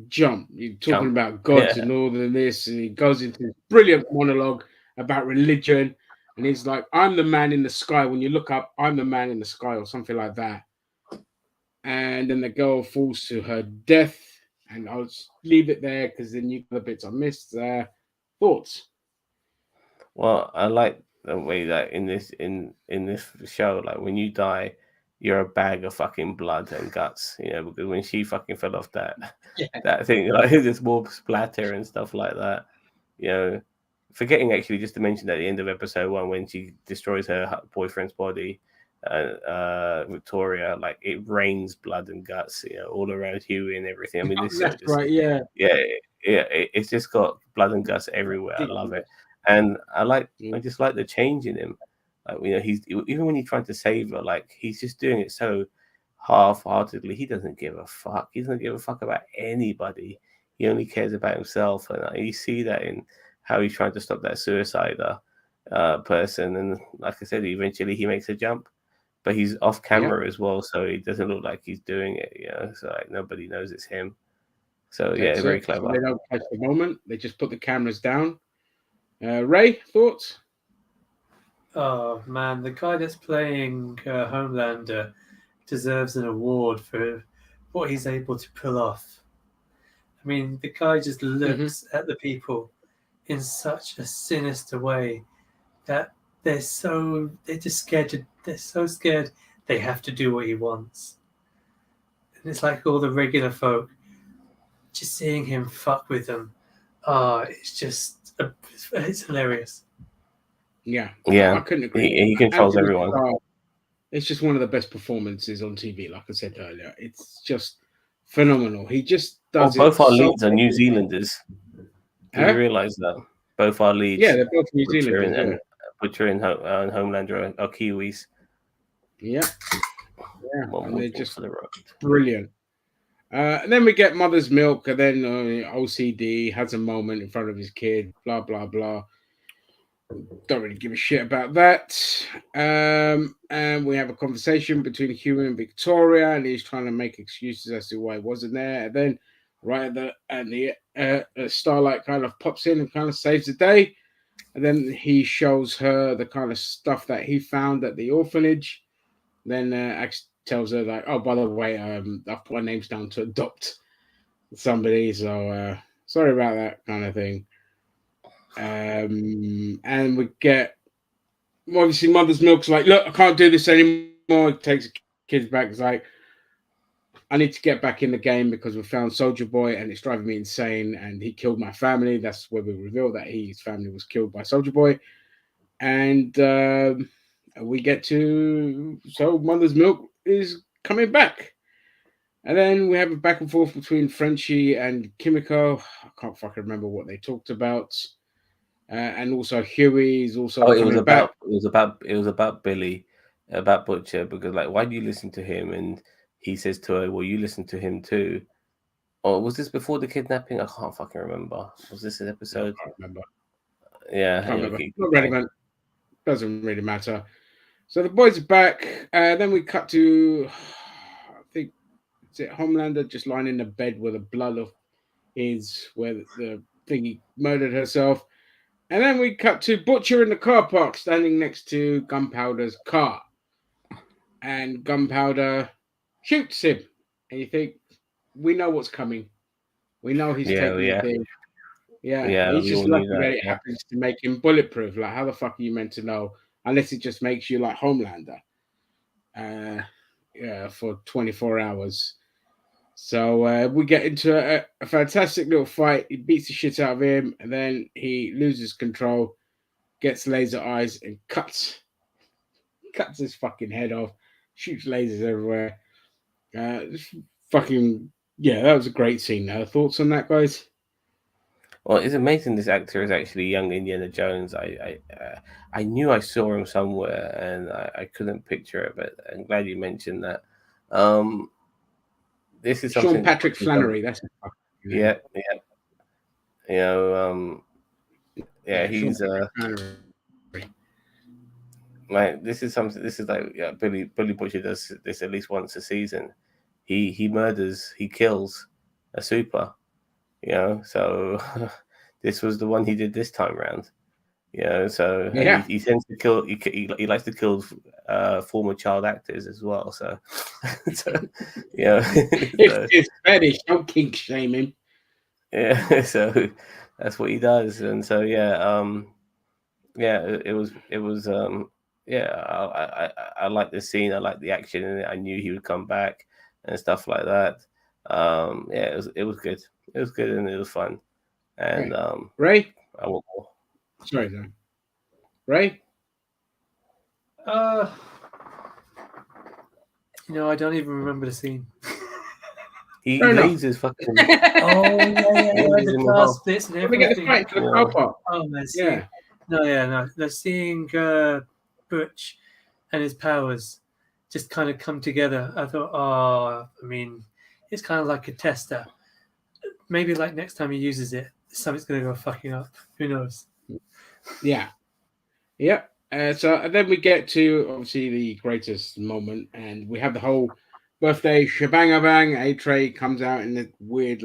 jump. You're talking about gods Yeah. and all of this. And he goes into this brilliant monologue about religion. And he's like, I'm the man in the sky. When you look up, I'm the man in the sky, or something like that. And then the girl falls to her death. And I'll just leave it there because then you the bits I missed. Thoughts? Well, I like the way that in this show, like when you die, you're a bag of fucking blood and guts. Because when she fucking fell off that thing, like there's more splatter and stuff like that. Forgetting actually just to mention at the end of episode 1 when she destroys her boyfriend's body, Victoria, like it rains blood and guts, all around Huey and everything. I mean, this That's right, yeah. It's just got blood and guts everywhere. I love it. And I just like the change in him. Like, he's even when he's trying to save her, like he's just doing it so half-heartedly. He doesn't give a fuck. He doesn't give a fuck about anybody. He only cares about himself, and you see that in how he's trying to stop that suicide person. And like I said, eventually he makes a jump, but he's off camera as well, so it doesn't look like he's doing it. So like nobody knows it's him. So very clever. So they don't catch the moment. They just put the cameras down. Ray, thoughts? Oh man, the guy that's playing Homelander deserves an award for what he's able to pull off. I mean, the guy just looks at the people in such a sinister way that they're just scared. They're so scared they have to do what he wants. And it's like all the regular folk just seeing him fuck with them. It's hilarious. Yeah, I couldn't agree. He controls everyone. It's just one of the best performances on TV, like I said earlier. It's just phenomenal. He just does both our leads are New Zealanders. Did you realize that? Both our leads. Yeah, they're both New Zealanders. Butcher and Homelander are Kiwis. Yeah. And they're just brilliant. And then we get Mother's Milk, and then OCD has a moment in front of his kid, blah, blah, blah. Don't really give a shit about that. And we have a conversation between Huey and Victoria, and he's trying to make excuses as to why he wasn't there. And then right at the Starlight kind of pops in and kind of saves the day. And then he shows her the kind of stuff that he found at the orphanage. Then tells her like, oh, by the way, I've put my names down to adopt somebody, so sorry about that kind of thing. And we get obviously Mother's Milk's like, look, I can't do this anymore. It takes the kids back. It's like, I need to get back in the game because we found Soldier Boy and it's driving me insane. And he killed my family. That's where we reveal that his family was killed by Soldier Boy. And we get to Mother's Milk is coming back. And then we have a back and forth between Frenchie and Kimiko. I can't fucking remember what they talked about. And also Huey is also. It was about Billy, about Butcher, because like, why do you listen to him? And he says to her, "Well, you listen to him too." Or was this before the kidnapping? I can't fucking remember. Was this an episode? I can't remember. Yeah, can't remember. Not relevant. Doesn't really matter. So the boys are back. Then we cut to, I think, is it Homelander just lying in the bed where the blood of is where the thingy murdered herself. And then we cut to Butcher in the car park standing next to Gunpowder's car. And Gunpowder shoots him. And you think, we know what's coming. We know he's taking the thing. Yeah, he's just lucky that it happens to make him bulletproof. Like, how the fuck are you meant to know? Unless it just makes you like Homelander. For 24 hours. So we get into a fantastic little fight. He beats the shit out of him, and then he loses control, gets laser eyes and cuts his fucking head off, shoots lasers everywhere. Fucking yeah, that was a great scene. Thoughts on that, guys? Well, it's amazing this actor is actually young Indiana Jones. I knew I saw him somewhere and I couldn't picture it, but I'm glad you mentioned that. This is Sean something Patrick Flannery. That's his fucking name. yeah. You know, he's Sean Patrick Flannery. like this is something. This is like Billy Butcher does this at least once a season. He murders, he kills a super. So this was the one he did this time round. So and he tends to kill. He likes to kill former child actors as well. So, It's fetish. Don't kink shame him. Yeah, so that's what he does, and so it was I like the scene. I like the action in it. I knew he would come back and stuff like that. It was good. It was good and it was fun. And Ray, I want more. Sorry, sir. Ray. I don't even remember the scene. He lasers fucking. Oh the car splits and everything. Oh man, no. Seeing Butch and his powers just kind of come together. I thought, it's kind of like a tester. Maybe like next time he uses it, something's going to go fucking up. Who knows? Yeah. Yep. So then we get to obviously the greatest moment, and we have the whole birthday shebang-a-bang. A-Tray comes out in the weird,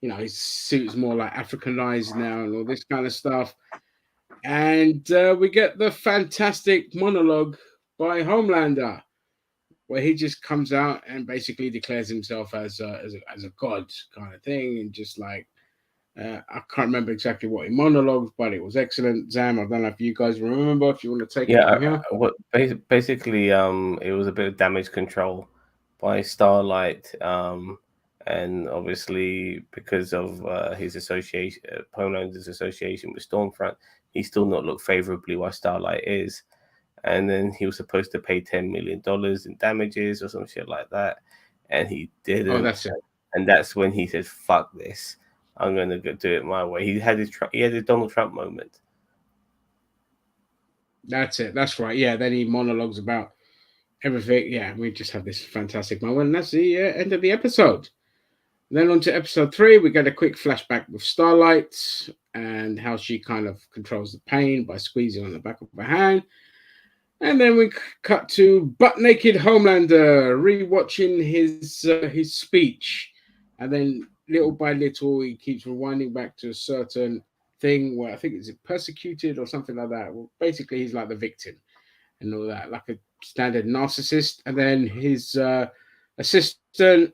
his suit's more like Africanized now and all this kind of stuff. And we get the fantastic monologue by Homelander, where he just comes out and basically declares himself as a god kind of thing, and just like I can't remember exactly what he monologued, but it was excellent. Zam, I don't know if you guys remember. If you want to take it from here. Basically, it was a bit of damage control by Starlight, and obviously because of his association, Homelander's association with Stormfront, he's still not looked favorably while Starlight is. And then he was supposed to pay $10 million in damages or some shit like that, and he didn't. Oh, that's it. And that's when he said, "Fuck this! I'm going to go do it my way." He had his Donald Trump moment. That's it. That's right. Yeah. Then he monologues about everything. Yeah, we just have this fantastic moment. And that's the end of the episode. Then on to episode 3, we get a quick flashback with Starlight and how she kind of controls the pain by squeezing on the back of her hand. And then we cut to butt naked Homelander rewatching his speech, and then little by little he keeps rewinding back to a certain thing where I think it's persecuted or something like that. Well, basically he's like the victim and all that, like a standard narcissist. And then his assistant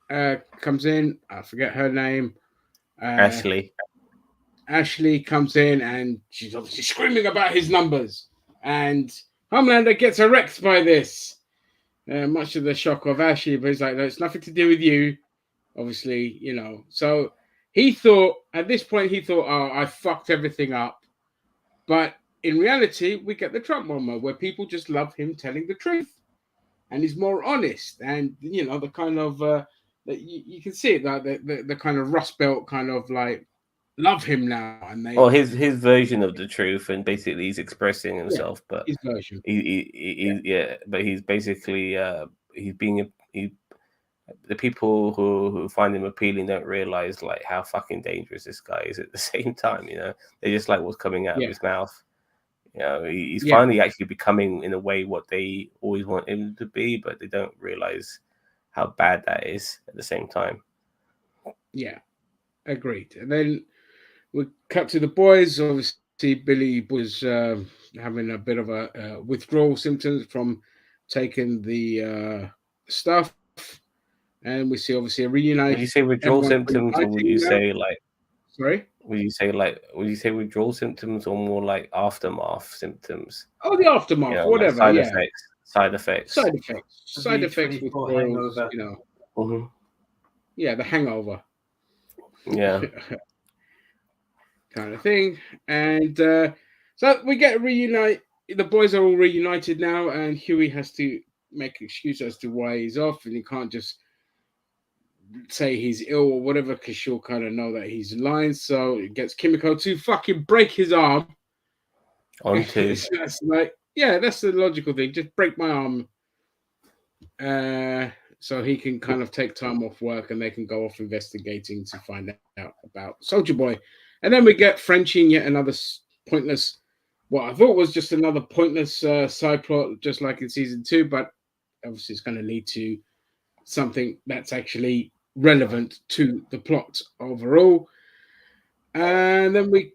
comes in. I forget her name. Ashley comes in and she's obviously screaming about his numbers. And Homelander gets erect by this, much to the shock of Ashley, but he's like, no, it's nothing to do with you, obviously, So he thought, at this point, oh, I fucked everything up. But in reality, we get the Trump moment where people just love him telling the truth. And he's more honest. And, the kind of, you can see it, like the kind of Rust Belt kind of like, love him now, and his version of the truth, and basically he's expressing himself, but his version. But he's basically the people who find him appealing don't realize like how fucking dangerous this guy is at the same time. They just like what's coming out of his mouth. He's finally actually becoming in a way what they always want him to be, but they don't realize how bad that is at the same time. Yeah, agreed. And then we cut to the boys. Obviously, Billy was having a bit of a withdrawal symptoms from taking the stuff, and we see obviously a reunion. Would you say withdrawal symptoms, or would you say like? Sorry. Would you say withdrawal symptoms, or more like aftermath symptoms? Oh, the aftermath, whatever. Like side effects. Side effects withdrawals. Mm-hmm. Yeah, the hangover. Yeah. Kind of thing. And So we get reunite. The boys are all reunited now, and Huey has to make an excuse as to why he's off, and he can't just say he's ill or whatever, because she'll kind of know that he's lying. So it gets Kimiko to fucking break his arm. Onto That's like, yeah, that's the logical thing. Just break my arm, so he can kind of take time off work, and they can go off investigating to find out about Soldier Boy. And then we get Frenchie in yet another pointless, what I thought was just another pointless side plot, just like in season 2, but obviously it's going to lead to something that's actually relevant to the plot overall. And then we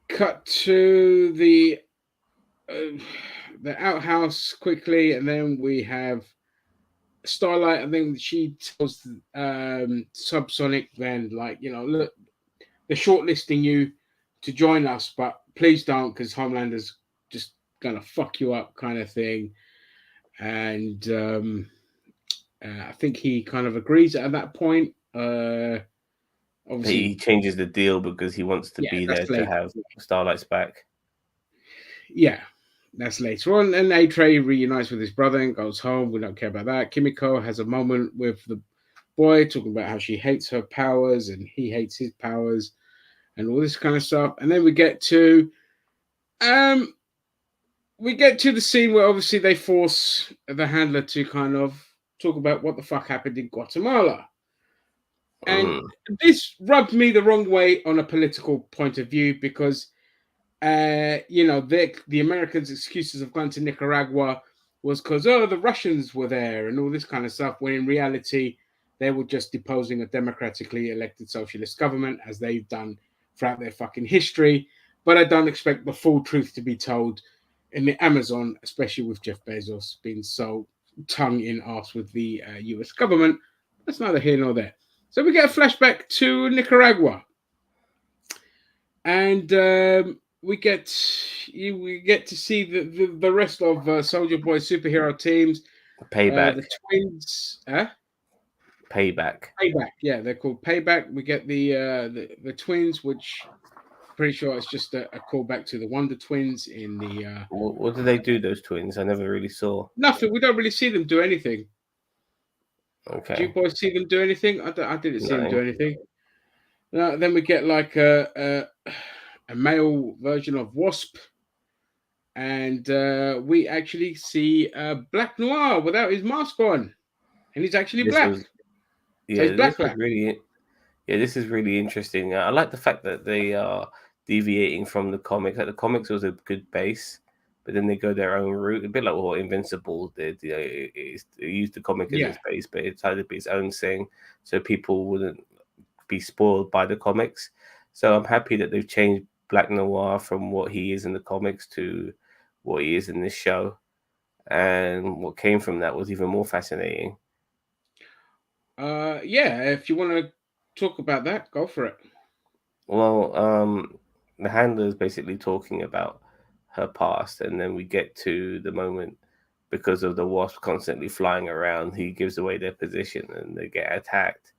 cut to the outhouse quickly, and then we have Starlight. I think she tells Subsonic then, like, you know, look, they're shortlisting you to join us, but please don't, because Homelander's just gonna fuck you up, kind of thing. And I think he kind of agrees at that point. Obviously, he changes the deal because he wants to be there to have Starlight's back. Yeah, that's later on. And A-Tray reunites with his brother and goes home. We don't care about that. Kimiko has a moment with the boy talking about how she hates her powers and he hates his powers and all this kind of stuff. And then we get to the scene where obviously they force the handler to kind of talk about what the fuck happened in Guatemala. And this rubbed me the wrong way on a political point of view, because you know, the Americans' excuses of going to Nicaragua was because, oh, the Russians were there and all this kind of stuff, when in reality they were just deposing a democratically elected socialist government, as they've done throughout their fucking history. But I don't expect the full truth to be told in the Amazon, especially with Jeff Bezos being so tongue in arse with the US government. That's neither here nor there. So we get a flashback to Nicaragua. And we get to see the rest of Soldier Boy superhero teams. Payback. The twins. Payback. Payback. Yeah, they're called Payback. We get the twins, which pretty sure it's just a callback to the Wonder Twins in the. What do they do, those twins? I never really saw. Nothing. We don't really see them do anything. Okay. Do you boys see them do anything? I didn't see them do anything. Then we get like a male version of Wasp, and we actually see Black Noir without his mask on, and he's actually black. This is really interesting. I like the fact that they are deviating from the comic. Like, the comics was a good base, but then they go their own route, a bit like what Invincible did. You know, it used the comic as its base, but it tried to be its own thing, so people wouldn't be spoiled by the comics. So I'm happy that they've changed Black Noir from what he is in the comics to what he is in this show, and what came from that was even more fascinating. If you want to talk about that, go for it. Well, the handler is basically talking about her past, and then we get to the moment, because of the Wasp constantly flying around, he gives away their position and they get attacked.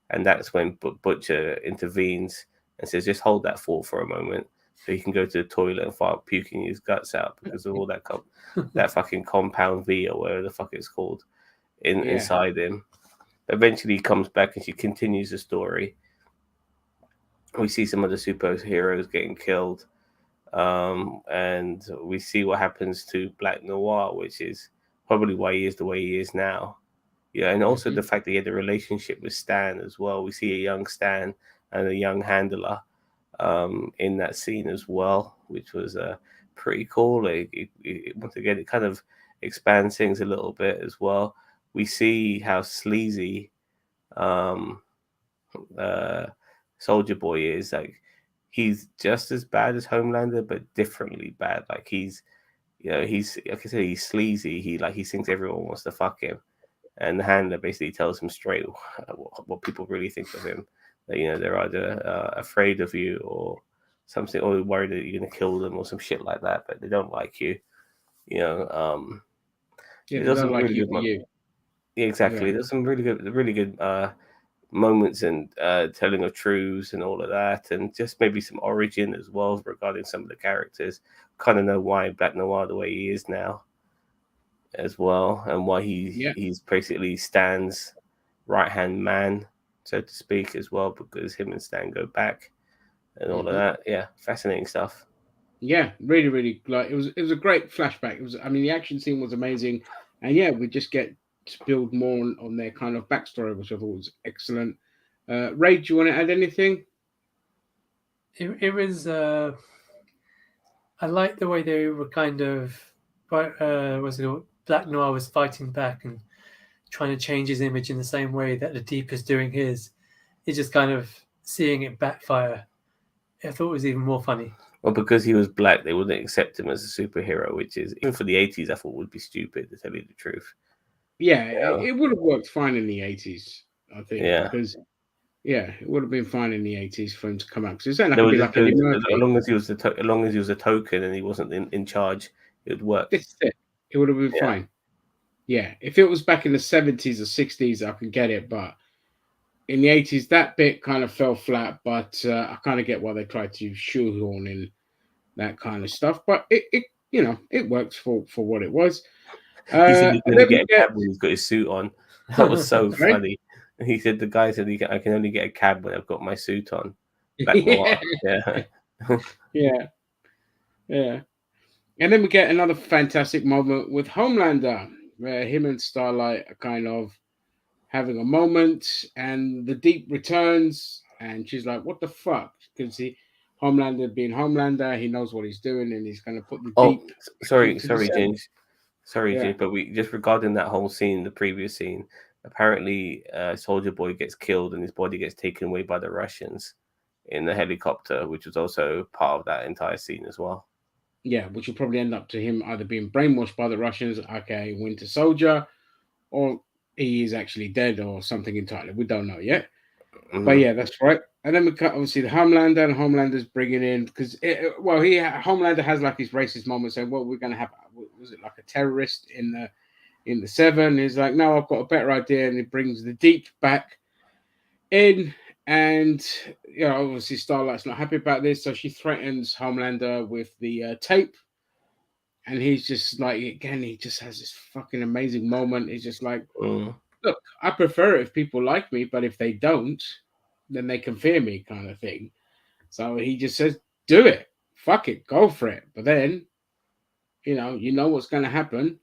And that's when Butcher intervenes and says, just hold that thought for a moment, so he can go to the toilet and start puking his guts out because of all that that fucking compound V, or whatever the fuck it's called, inside him. Eventually he comes back and she continues the story. We see some of the superheroes getting killed. And we see what happens to Black Noir, which is probably why he is the way he is now. Yeah, and also the fact that he had a relationship with Stan as well. We see a young Stan and a young handler in that scene as well, which was pretty cool. Once again, it kind of expands things a little bit as well. We see how sleazy Soldier Boy is. Like, he's just as bad as Homelander, but differently bad. Like, he's like I said, he's sleazy. He thinks everyone wants to fuck him. And the handler basically tells him straight what people really think of him. That, you know, they're either afraid of you or something, or worried that you're going to kill them or some shit like that, but they don't like you. You know, they don't like you for you. Yeah, exactly. There's some really good moments and telling of truths and all of that, and just maybe some origin as well regarding some of the characters, kind of know why Black Noir the way he is now as well, and why he's basically Stan's right-hand man, so to speak, as well, because him and Stan go back and all of that. Yeah, fascinating stuff. Yeah, really, really, like it was a great flashback. It was, I mean, the action scene was amazing, and yeah, we just get to build more on their kind of backstory, which I thought was excellent. Ray, do you want to add anything? It was. I like the way they were kind of. Was it Black Noir was fighting back and trying to change his image in the same way that the Deep is doing his. It's just kind of seeing it backfire. I thought it was even more funny. Well, because he was black, they wouldn't accept him as a superhero, which is, even for the 80s, I thought would be stupid, to tell you the truth. Yeah, it would have worked fine in the 80s, I think. Yeah. Because, yeah, it would have been fine in the 80s for him to come out. Because it's not There like was a bit like as long as he was as long as he was a token and he wasn't in charge, it would work. This is it. It would have been fine. Yeah, if it was back in the 70s or 60s, I could get it. But in the 80s, that bit kind of fell flat. But I kind of get why they tried to shoehorn in that kind of stuff. But it you know, it works for what it was. He said he's going to get a cab when he's got his suit on. That was so funny. He said, the guy said, I can only get a cab when I've got my suit on. Yeah. Yeah. And then we get another fantastic moment with Homelander, where him and Starlight are kind of having a moment, and the Deep returns, and she's like, "What the fuck?" Because Homelander being Homelander, he knows what he's doing, and he's going to put the Deep. Sorry, James. James, but we just regarding that whole scene, the previous scene. Apparently, Soldier Boy gets killed, and his body gets taken away by the Russians in the helicopter, which was also part of that entire scene as well. Yeah, which will probably end up to him either being brainwashed by the Russians, aka Winter Soldier, or he is actually dead or something entirely. We don't know yet. Mm-hmm. But yeah, that's right. And then we cut obviously the Homelander, and Homelander's bringing in because Homelander has like his racist moment saying, "Well, we're going to have was it like a terrorist in the 7?" He's like, "No, I've got a better idea," and he brings the Deep back in. And obviously Starlight's not happy about this, so she threatens Homelander with the tape. And he's just like, again, he just has this fucking amazing moment. He's just like, look, I prefer it if people like me, but if they don't, then they can fear me, kind of thing. So he just says, do it. Fuck it. Go for it. But then, you know what's going to happen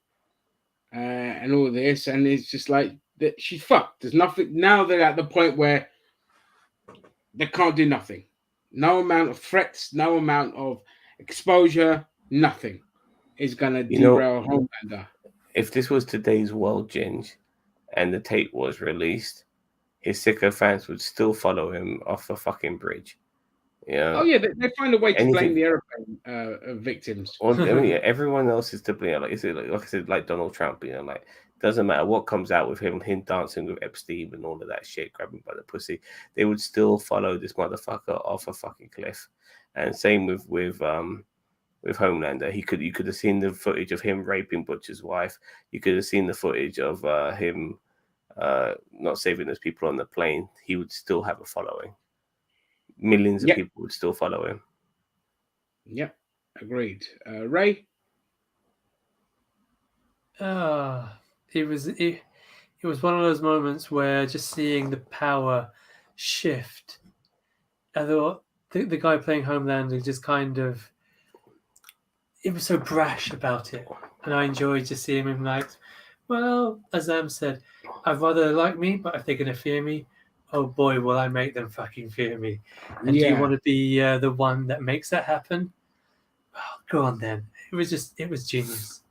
and all this. And it's just like, she's fucked. There's nothing. Now they're at the point where they can't do nothing. No amount of threats, no amount of exposure, nothing is going to derail Homelander. If this was today's world, Ginge, and the tape was released, his sicko fans would still follow him off a fucking bridge. Yeah. Oh yeah, they find a way to blame the airplane victims. Or, I mean, everyone else is to blame. Like I said, like Donald Trump. Like doesn't matter what comes out with him dancing with Epstein and all of that shit, grabbing by the pussy. They would still follow this motherfucker off a fucking cliff. And same with Homelander. You could have seen the footage of him raping Butcher's wife. You could have seen the footage of him not saving those people on the plane. He would still have a following. Millions of people would still follow him. Yep, agreed. Ray? It was one of those moments where just seeing the power shift. I thought the guy playing Homelander just kind of, it was so brash about it, and I enjoyed just seeing him like, well, as Am said, I'd rather like me, but if they're gonna fear me, oh boy, will I make them fucking fear me. And do you want to be the one that makes that happen? Oh, go on then. It was genius.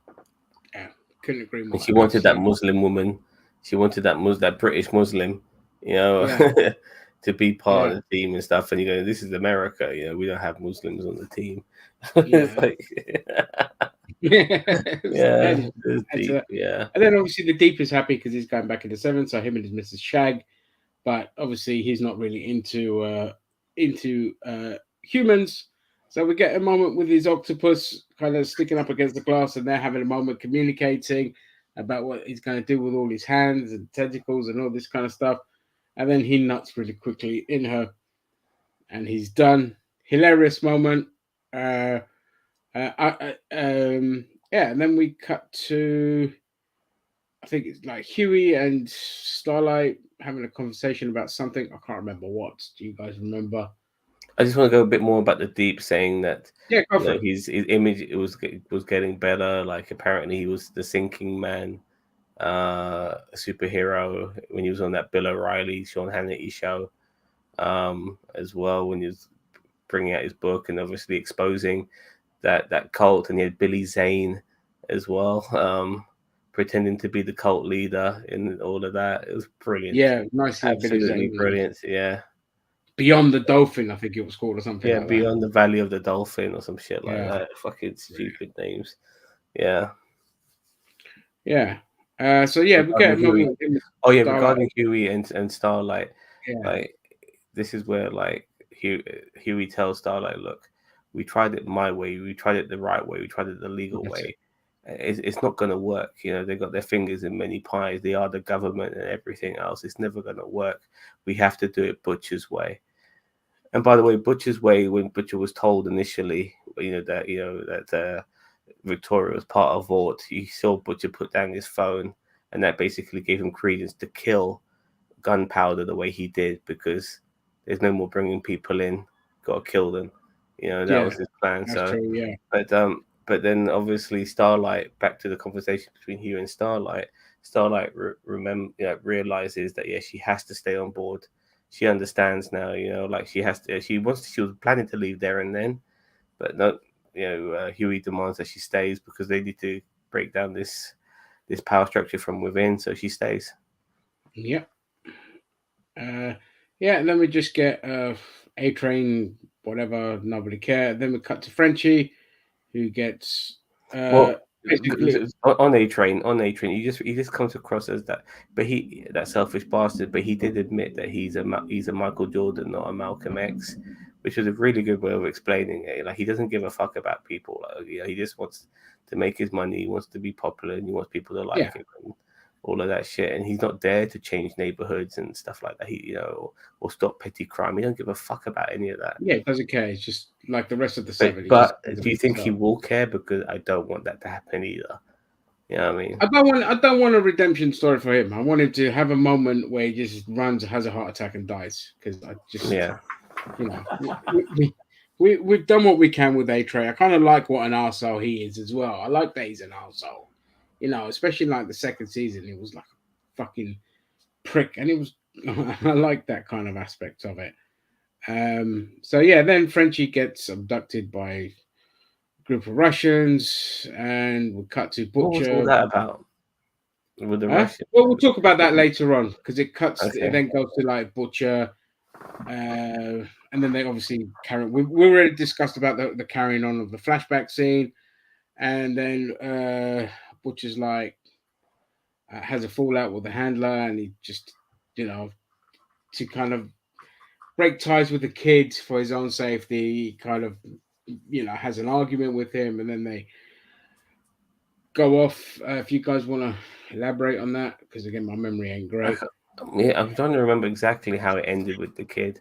Yeah, couldn't agree more. And she wanted that Muslim woman. She wanted that British Muslim, to be part of the team and stuff. And this is America. We don't have Muslims on the team. And then obviously the Deep is happy because he's going back into 7. So him and his Mrs. Shag. But obviously he's not really into humans. So we get a moment with his octopus kind of sticking up against the glass, and they're having a moment communicating about what he's going to do with all his hands and tentacles and all this kind of stuff. And then he nuts really quickly in her, and he's done. Hilarious moment. And then we cut to, I think it's like Huey and Starlight having a conversation about something. I can't remember what. Do you guys remember? I just want to go a bit more about the Deep, saying that Go for it. his image was getting better. Like apparently he was the Sinking Man superhero when he was on that Bill O'Reilly, Sean Hannity show, as well, when he was bringing out his book and obviously exposing that cult. And he had Billy Zane as well, pretending to be the cult leader in all of that. It was brilliant. Yeah, nicely. Absolutely brilliant. Yeah. Beyond the Dolphin, I think it was called, or something like Beyond that. the Valley of the Dolphin or some shit like that. Fucking stupid names. Yeah. Yeah. So yeah, we get a moment. Regarding Huey and Starlight, Yeah. like this is where like Huey tells Starlight, look, we tried it my way, we tried it the right way, we tried it the legal way. It's not going to work. They've got their fingers in many pies. They are the government and everything else. It's never going to work. We have to do it Butcher's way. And by the way, Butcher's way, when Butcher was told initially, that Victoria was part of Vought, he saw Butcher put down his phone, and that basically gave him credence to kill Gunpowder the way he did, because there's no more bringing people in, got to kill them. That was his plan. That's true, yeah. But then obviously Starlight, back to the conversation between Hugh and Starlight. Starlight realizes that she has to stay on board. She understands now, like she has to. She was planning to leave there and then, but no, Huey demands that she stays because they need to break down this power structure from within. So she stays. Yep. And then we just get A-Train, whatever, nobody cared. Then we cut to Frenchie, who gets basically on A-Train. He just comes across as that, but that selfish bastard. But he did admit that he's a Michael Jordan, not a Malcolm X, which was a really good way of explaining it. Like he doesn't give a fuck about people. Like, he just wants to make his money. He wants to be popular, and he wants people to like him. And all of that shit, and he's not there to change neighborhoods and stuff like that. He, or stop petty crime. He don't give a fuck about any of that. Yeah, he doesn't care. It's just like the rest of the 70s. But do you think he will care? Because I don't want that to happen either. You know what I mean? I don't want a redemption story for him. I want him to have a moment where he just runs, has a heart attack, and dies. Because I just, we've done what we can with A-Train. I kind of like what an arsehole he is as well. I like that he's an arsehole. Especially like the second season, he was like a fucking prick, and it was. I like that kind of aspect of it. So yeah, then Frenchie gets abducted by a group of Russians, and we cut to Butcher. What was all that about? With the Russians? Well, we'll talk about that later on because it cuts. Okay. It then goes to like Butcher, and then they obviously carry. We already discussed about the carrying on of the flashback scene, and then Butcher's like has a fallout with the handler, and he just to kind of break ties with the kid for his own safety, he kind of has an argument with him, and then they go off. If you guys want to elaborate on that, because again my memory ain't great. I'm trying to remember exactly how it ended with the kid,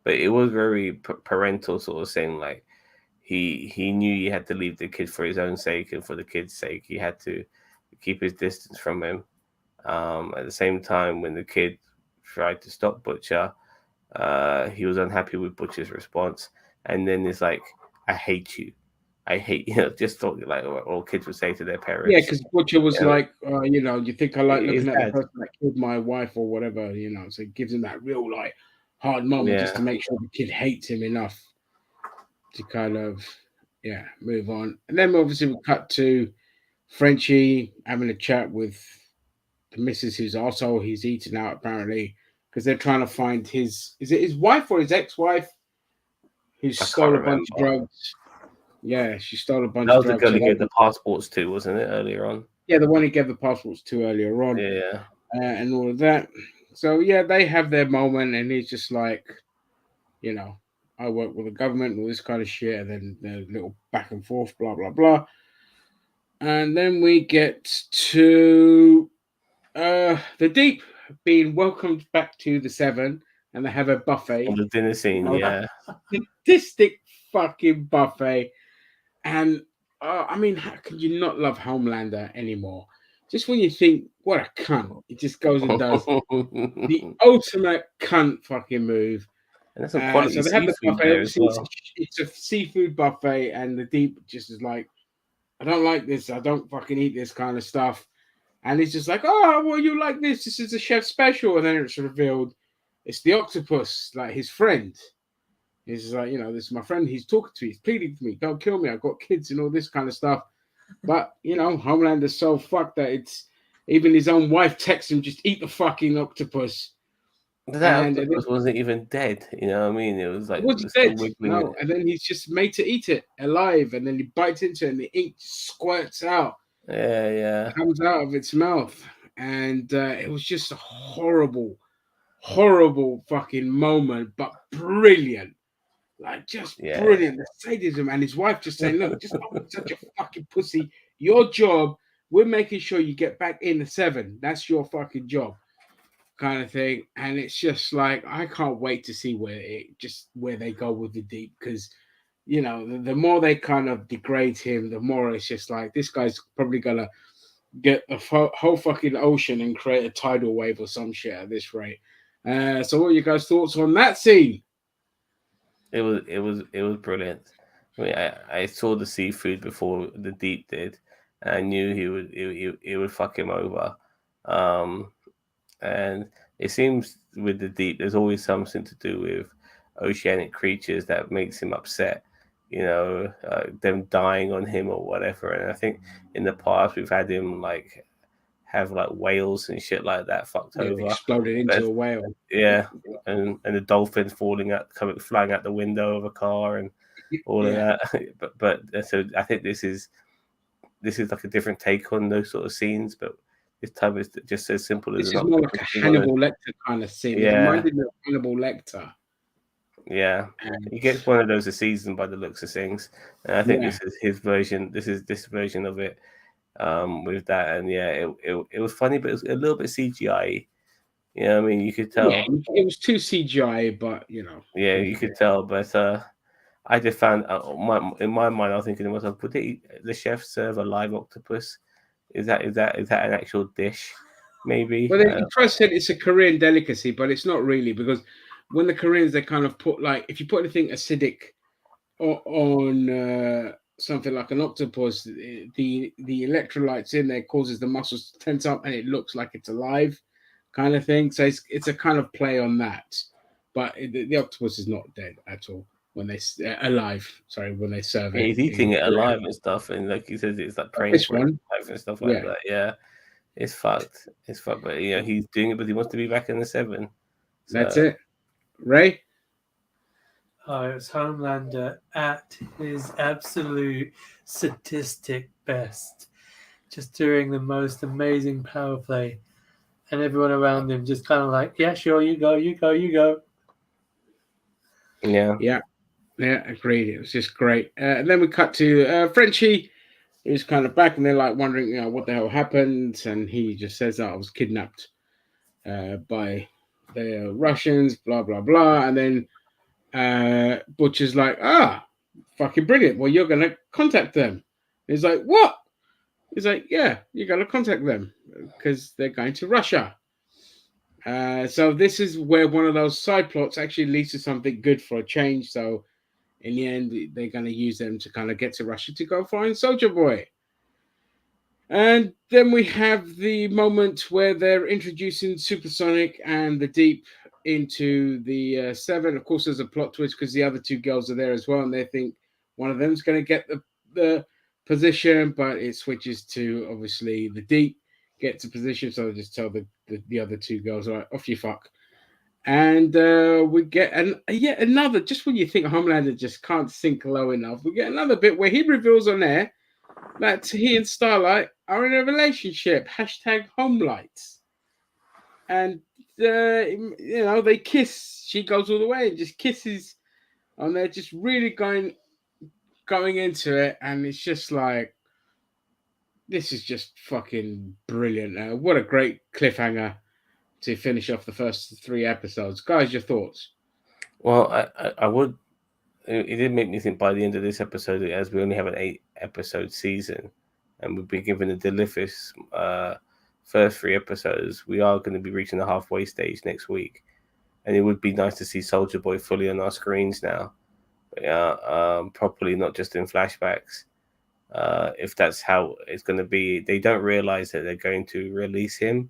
but it was very parental sort of saying, like he knew he had to leave the kid for his own sake and for the kid's sake. He had to keep his distance from him. At the same time, when the kid tried to stop Butcher, he was unhappy with Butcher's response, and then it's like, I hate you, just thought like all kids would say to their parents. Yeah, because Butcher was like, you think I like looking at the person that killed my wife or whatever, so it gives him that real like hard moment just to make sure the kid hates him enough to kind of move on. And then obviously we cut to Frenchie having a chat with the missus, who's also he's eating out apparently because they're trying to find is it his wife or his ex-wife who stole a bunch of drugs. Yeah, she stole a bunch of drugs. That was the girl he gave the passports to, wasn't it, earlier on? Yeah, the one he gave the passports to earlier on. Yeah. And all of that. So yeah, they have their moment, and he's just like, I work with the government and all this kind of shit, and then the little back and forth, blah blah blah. And then we get to the Deep being welcomed back to the Seven, and they have a buffet. The dinner scene, sadistic fucking buffet. And I mean, how can you not love Homelander anymore? Just when you think, what a cunt, he just goes and does the ultimate cunt fucking move. And there's some quality So they have the seafood buffet. there as Obviously, well. it's a seafood buffet, and the Deep just is like, I don't like this. I don't fucking eat this kind of stuff. And he's just like, oh, well, you like this. This is a chef special. And then it's revealed it's the octopus, like his friend. He's just like, this is my friend. He's talking to me. He's pleading for me. Don't kill me. I've got kids and all this kind of stuff. But, Homelander's so fucked that it's even his own wife texts him, just eat the fucking octopus. That octopus wasn't even dead. You know what I mean? It was like it wasn't still dead. wiggling. No, and then he's just made to eat it alive, and then he bites into it, and the ink squirts out. Yeah. Comes out of its mouth, and it was just a horrible fucking moment, but brilliant. Like, just brilliant. The sadism, and his wife just saying, look, just don't be such a fucking pussy. Your job, we're making sure you get back in the 7. That's your fucking job, kind of thing. And it's just like, I can't wait to see where they go with the Deep, because the more they kind of degrade him, the more it's just like, this guy's probably gonna get the whole fucking ocean and create a tidal wave or some shit at this rate. So what are your guys' thoughts on that scene? It was brilliant. I mean, I saw the seafood before the Deep did, and I knew he would fuck him over. And it seems with the Deep, there's always something to do with oceanic creatures that makes him upset. Them dying on him or whatever. And I think in the past we've had him have whales and shit like that fucked over, exploded into a whale. Yeah, and the dolphins flying out the window of a car and all of that. But so I think this is like a different take on those sort of scenes, but this time it's just as simple as this is more like a Hannibal Lecter kind of scene. Yeah. It reminded me of Hannibal Lecter. Yeah, he gets one of those a season by the looks of things, and I think this is his version. This is this version of it, with that, and it was funny, but it was a little bit CGI. I mean, you could tell. Yeah, it was too CGI, but Yeah, you could tell, but I just found in my mind, I was thinking to myself, would the chef serve a live octopus? Is that an actual dish? Maybe. Well, you first said it's a Korean delicacy, but it's not really, because when the Koreans, they kind of put, if you put anything acidic on something like an octopus, the electrolytes in there causes the muscles to tense up and it looks like it's alive, kind of thing. So it's a kind of play on that, but the octopus is not dead at all when they alive. Sorry, when they serve it. He's eating it alive and stuff, and like he says, it's like praying for it and stuff like that. Yeah, it's fucked. It's fucked, but he's doing it, but he wants to be back in the 7. So. That's it. Ray? Oh, it was Homelander at his absolute sadistic best, just doing the most amazing power play, and everyone around him just kind of like, yeah, sure, you go. Yeah, agreed. It was just great. And then we cut to Frenchie, who's kind of back, and they're like wondering, what the hell happened, and he just says that I was kidnapped by the Russians, blah blah blah, and then Butcher's like, fucking brilliant. Well, you're gonna contact them. He's like, what? He's like, yeah, you're gonna contact them because they're going to Russia. So this is where one of those side plots actually leads to something good for a change. So in the end, they're going to use them to kind of get to Russia to go find Soldier Boy. And then we have the moment where they're introducing Supersonic and the Deep into the 7. Of course, there's a plot twist because the other 2 girls are there as well, and they think one of them's going to get the position, but it switches to obviously the Deep gets a position, so they just tell the other 2 girls, all right, off you fuck. And we get yet another, just when you think Homelander just can't sink low enough, we get another bit where he reveals on air that he and Starlight are in a relationship. #Homelights. And they kiss. She goes all the way and just kisses, and they're just really going into it, and it's just like, this is just fucking brilliant. What a great cliffhanger to finish off the first 3 episodes. Guys, your thoughts? Well, I would it did make me think by the end of this episode, as we only have an 8-episode season, and we've been given the delicious first 3 episodes, we are going to be reaching the halfway stage next week, and it would be nice to see Soldier Boy fully on our screens now, properly, not just in flashbacks. If that's how it's going to be, they don't realize that they're going to release him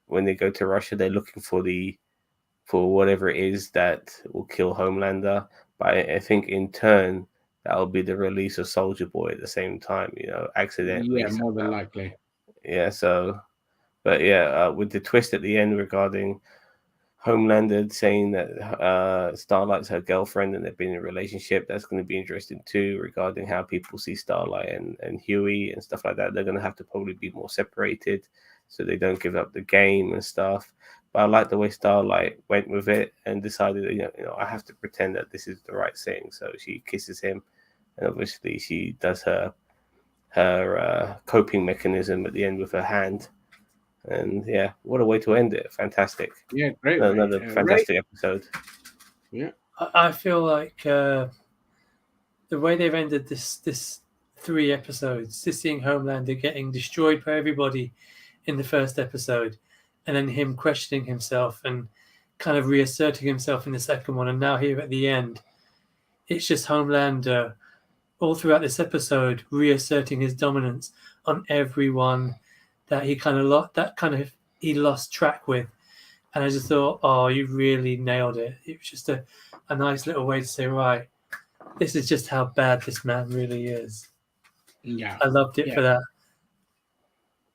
when they go to Russia. They're looking for whatever it is that will kill Homelander. But I think in turn that will be the release of Soldier Boy at the same time. Accidentally. Yeah, more than likely. Yeah. So, but yeah, with the twist at the end regarding Homelander saying that Starlight's her girlfriend and they've been in a relationship, that's going to be interesting too, regarding how people see Starlight and Huey and stuff like that. They're going to have to probably be more separated so they don't give up the game and stuff. But I like the way Starlight went with it and decided, I have to pretend that this is the right thing. So she kisses him, and obviously she does her coping mechanism at the end with her hand. And yeah, what a way to end it. Fantastic. Yeah, great. Another fantastic episode. Yeah. I feel like the way they've ended this 3 episodes, just seeing Homelander getting destroyed by everybody in the first episode, and then him questioning himself and kind of reasserting himself in the second one, and now here at the end, it's just Homelander all throughout this episode reasserting his dominance on everyone that he lost track with. And I just thought, oh, you really nailed it. It was just a nice little way to say, right, this is just how bad this man really is. Yeah. I loved it for that.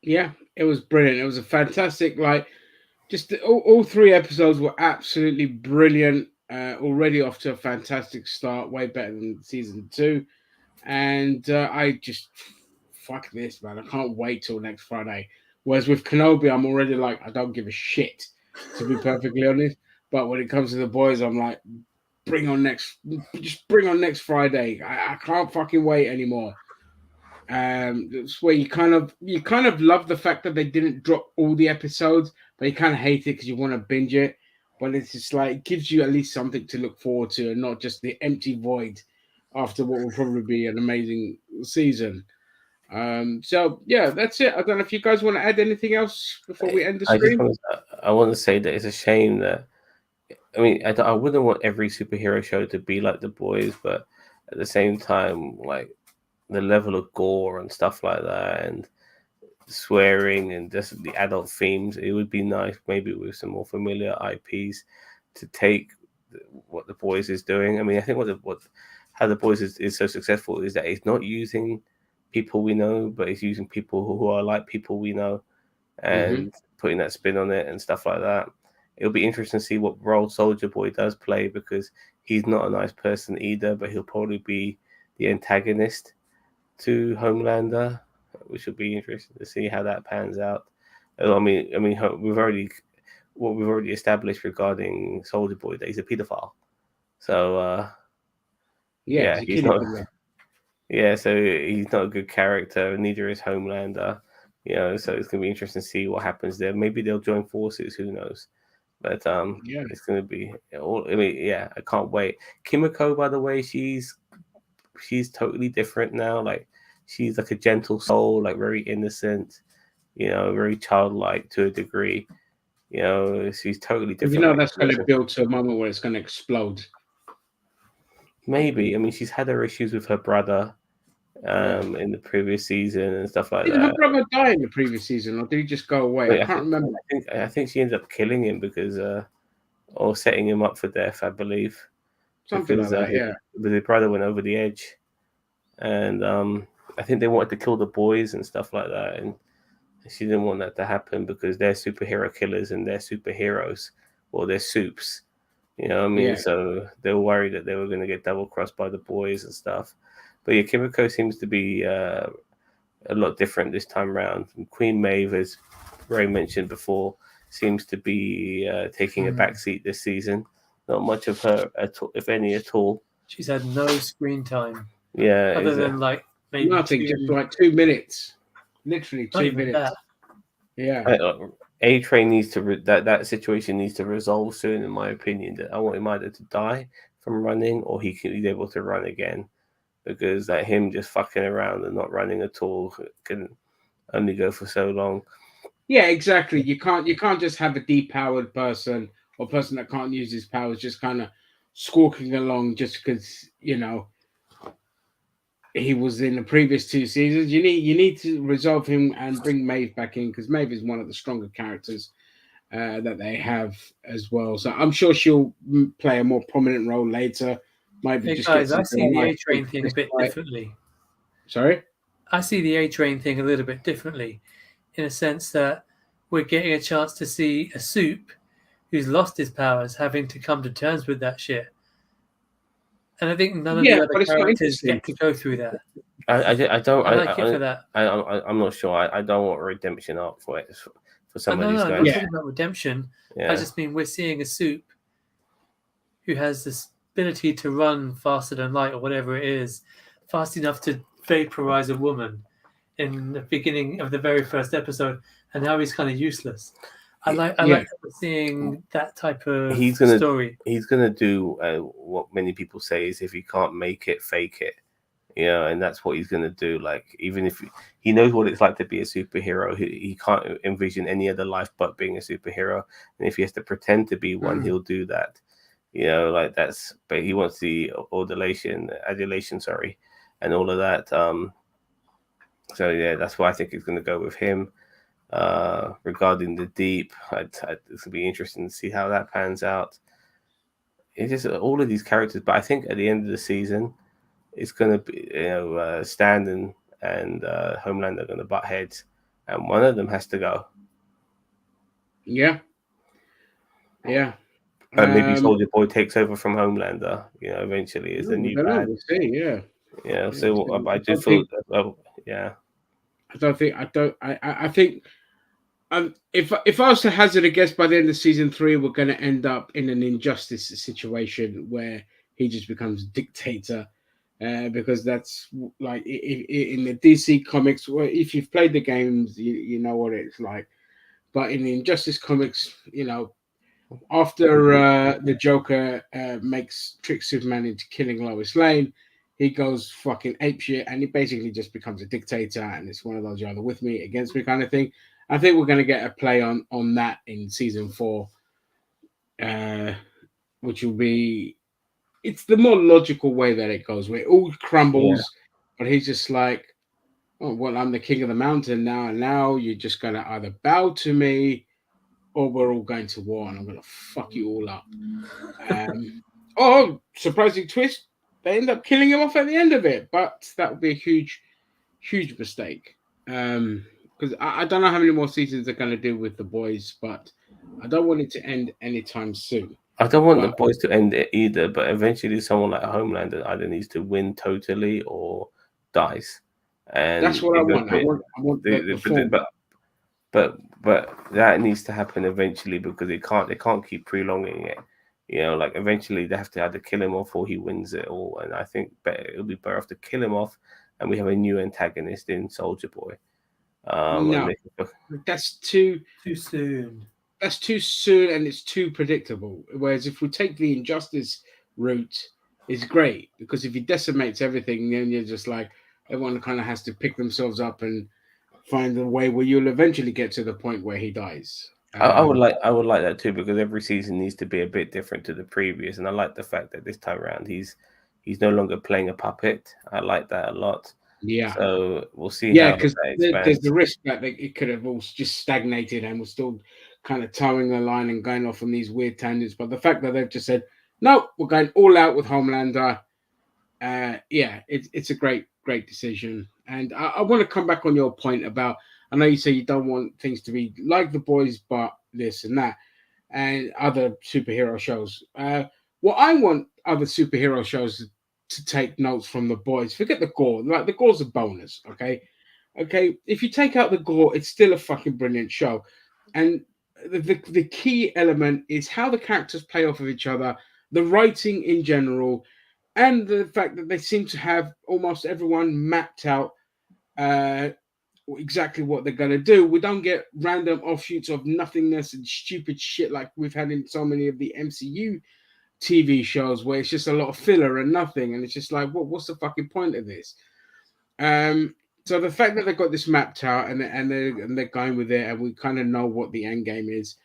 Yeah, it was brilliant. It was a fantastic, all 3 episodes were absolutely brilliant. Already off to a fantastic start, way better than season 2. And I just, fuck this, man. I can't wait till next Friday. Whereas with Kenobi, I'm already like, I don't give a shit, to be perfectly honest. But when it comes to the boys, I'm like, bring on next Friday. I can't fucking wait anymore. It's where you kind of love the fact that they didn't drop all the episodes, but you kind of hate it because you want to binge it. But it's just like, it gives you at least something to look forward to, and not just the empty void after what will probably be an amazing season. So yeah, that's it. I don't know if you guys want to add anything else before we end the stream. I want to say that it's a shame that, I wouldn't want every superhero show to be like The Boys, but at the same time, like, the level of gore and stuff like that, and swearing and just the adult themes, it would be nice maybe with some more familiar IPs to take what The Boys is doing. I think how The Boys is so successful is that it's not using people we know, but it's using people who are like people we know, and putting that spin on it and stuff like that. It'll be interesting to see what role Soldier Boy does play, because he's not a nice person either, but he'll probably be the antagonist to Homelander, which will be interesting to see how that pans out. We've already established regarding Soldier Boy that he's a pedophile. So he's not. Yeah, so he's not a good character, and neither is Homelander. So it's gonna be interesting to see what happens there. Maybe they'll join forces. Who knows? But it's gonna be. I can't wait. Kimiko, by the way, she's totally different now. Like, she's like a gentle soul, like very innocent, very childlike to a degree. She's totally different. That's going to build to a moment where it's going to explode. Maybe. She's had her issues with her brother in the previous season and stuff like that. Did her brother die in the previous season, or did he just go away? I can't remember. I think she ended up killing him or setting him up for death, I believe. Something like that, yeah. Because his brother went over the edge. And I think they wanted to kill the boys and stuff like that. And she didn't want that to happen because they're superhero killers and they're superheroes, or they're soups. Yeah. So they were worried that they were going to get double crossed by the boys and stuff. But yeah, Kimiko seems to be a lot different this time around. And Queen Maeve, as Ray mentioned before, seems to be taking a backseat this season. Not much of her, if any at all. She's had no screen time. Yeah. Other than like maybe nothing, just like 2 minutes. Literally 2 minutes. That. Yeah. A-Train needs to that situation needs to resolve soon, in my opinion. That I want him either to die from running, or he's able to run again, because like him just fucking around and not running at all can only go for so long. Yeah, exactly. You can't just have a depowered person or person that can't use his powers just kind of squawking along just because he was in the previous 2 seasons. You need to resolve him and bring Maeve back in, because Maeve is one of the stronger characters that they have as well. So I'm sure she'll play a more prominent role later. Maybe Hey just guys, get I see the something A Train thing a bit differently. Sorry? I see the A Train thing a little bit differently, in a sense that we're getting a chance to see a Soup who's lost his powers having to come to terms with that shit. And I think none of the other characters get to go through that. I don't. I like it for that. I'm not sure. I don't want a redemption arc for it, for some of these guys. I'm not talking about redemption. Yeah. I just mean we're seeing a Soup who has this ability to run faster than light, or whatever it is, fast enough to vaporize a woman in the beginning of the very first episode, and now he's kind of useless. I like seeing that type of story. He's gonna do what many people say is, if he can't make it, fake it. And that's what he's gonna do. Like, even if he knows what it's like to be a superhero, he can't envision any other life but being a superhero. And if he has to pretend to be one, he'll do that. Like that's. But he wants the adulation, and all of that. So yeah, that's why I think he's gonna go with him. Regarding the Deep, it's gonna be interesting to see how that pans out. It's just all of these characters, but I think at the end of the season, it's gonna be Stan and Homelander are gonna butt heads, and one of them has to go. Yeah. And maybe Soldier Boy takes over from Homelander. Eventually, is a new bad. We'll see. Yeah. Yeah. So I just feel. Yeah. I think. If I was to hazard a guess, by the end of season 3, we're going to end up in an injustice situation where he just becomes dictator, because that's like in the DC comics. Well, if you've played the games, you know what it's like. But in the Injustice comics, after the Joker tricks Superman into killing Lois Lane, he goes fucking apeshit, and he basically just becomes a dictator. And it's one of those, you're either with me, against me kind of thing. I think we're going to get a play on that in season 4, which will be, it's the more logical way that it goes, where it all crumbles, but he's just like, oh, well, I'm the king of the mountain now, and now you're just going to either bow to me, or we're all going to war, and I'm going to fuck you all up. Surprising twist, they end up killing him off at the end of it, but that would be a huge, huge mistake. Because I don't know how many more seasons they're going to do with the boys, but I don't want it to end anytime soon. I don't want the boys to end it either, but eventually someone like Homelander either needs to win totally or dies. And that's what I want. I want but that needs to happen eventually, because they can't keep prolonging it. Like eventually they have to either kill him off or he wins it all. And I think it'll be better off to kill him off, and we have a new antagonist in Soldier Boy. No, that's too soon. That's too soon, and it's too predictable. Whereas if we take the Injustice route, it's great, because if he decimates everything, then you're just like, everyone kind of has to pick themselves up and find a way where you'll eventually get to the point where he dies. I would like that too, because every season needs to be a bit different to the previous, and I like the fact that this time around he's no longer playing a puppet. I like that a lot. Yeah. So we'll see. Yeah, because there's the risk that it could have all just stagnated and we're still kind of towing the line and going off on these weird tangents. But the fact that they've just said, no, we're going all out with Homelander. It's a great decision. And I want to come back on your point about, I know you say you don't want things to be like The Boys, but this and that, and other superhero shows. What I want other superhero shows to take notes from The Boys. Forget the gore. Like, the gore's a bonus, okay? If you take out the gore, it's still a fucking brilliant show. And the key element is how the characters play off of each other, the writing in general, and the fact that they seem to have almost everyone mapped out exactly what they're going to do. We don't get random offshoots of nothingness and stupid shit like we've had in so many of the MCU TV shows where it's just a lot of filler and nothing, and it's just like, what's the fucking point of this? So the fact that they've got this mapped out and they're going with it, and we kind of know what the end game is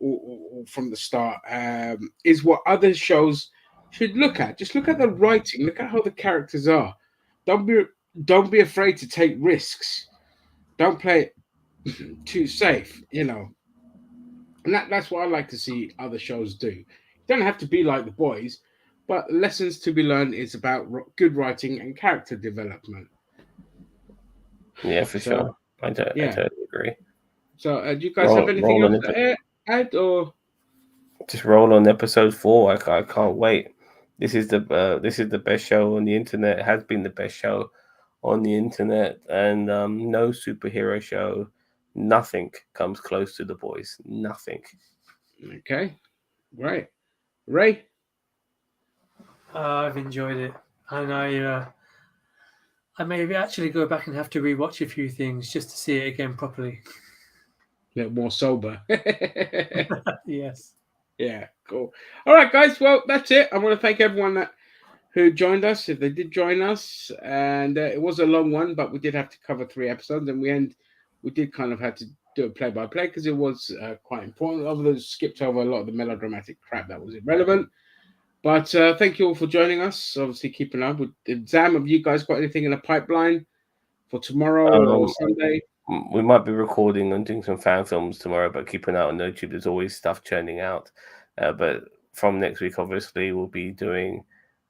or from the start, is what other shows should look at. Just look at the writing, look at how the characters are. Don't be afraid to take risks. Don't play it too safe, you know. And that's what I like to see other shows do. You don't have to be like The Boys, but lessons to be learned is about good writing and character development. Yeah, for sure. I totally agree. So, do you guys have anything else to add, or just roll on episode 4? I can't wait. This is the best show on the internet. It has been the best show on the internet, and no superhero show, nothing comes close to The Boys. Nothing. Okay, great. Ray? I've enjoyed it, and I may actually go back and have to rewatch a few things just to see it again properly. A bit more sober. Yes. Yeah, cool. All right, guys. Well, that's it. I want to thank everyone who joined us, if they did join us. And it was a long one, but we did have to cover 3 episodes. And we did kind of have to do a play-by-play because it was quite important. Although skipped over a lot of the melodramatic crap that was irrelevant. But thank you all for joining us. Obviously, keeping up with the exam. Have you guys got anything in the pipeline for tomorrow or Sunday? We might be recording and doing some fan films tomorrow, but keep an eye on YouTube. There's always stuff churning out. But from next week, obviously, we'll be doing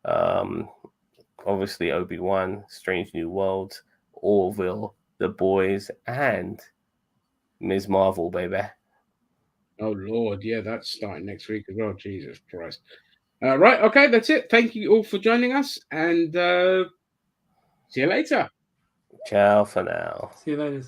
obviously Obi-Wan, Strange New Worlds, Orville, The Boys, and Ms. Marvel, baby. Oh, Lord. Yeah, that's starting next week as well. Jesus Christ. Right. Okay, that's it. Thank you all for joining us, and see you later. Ciao for now. See you later.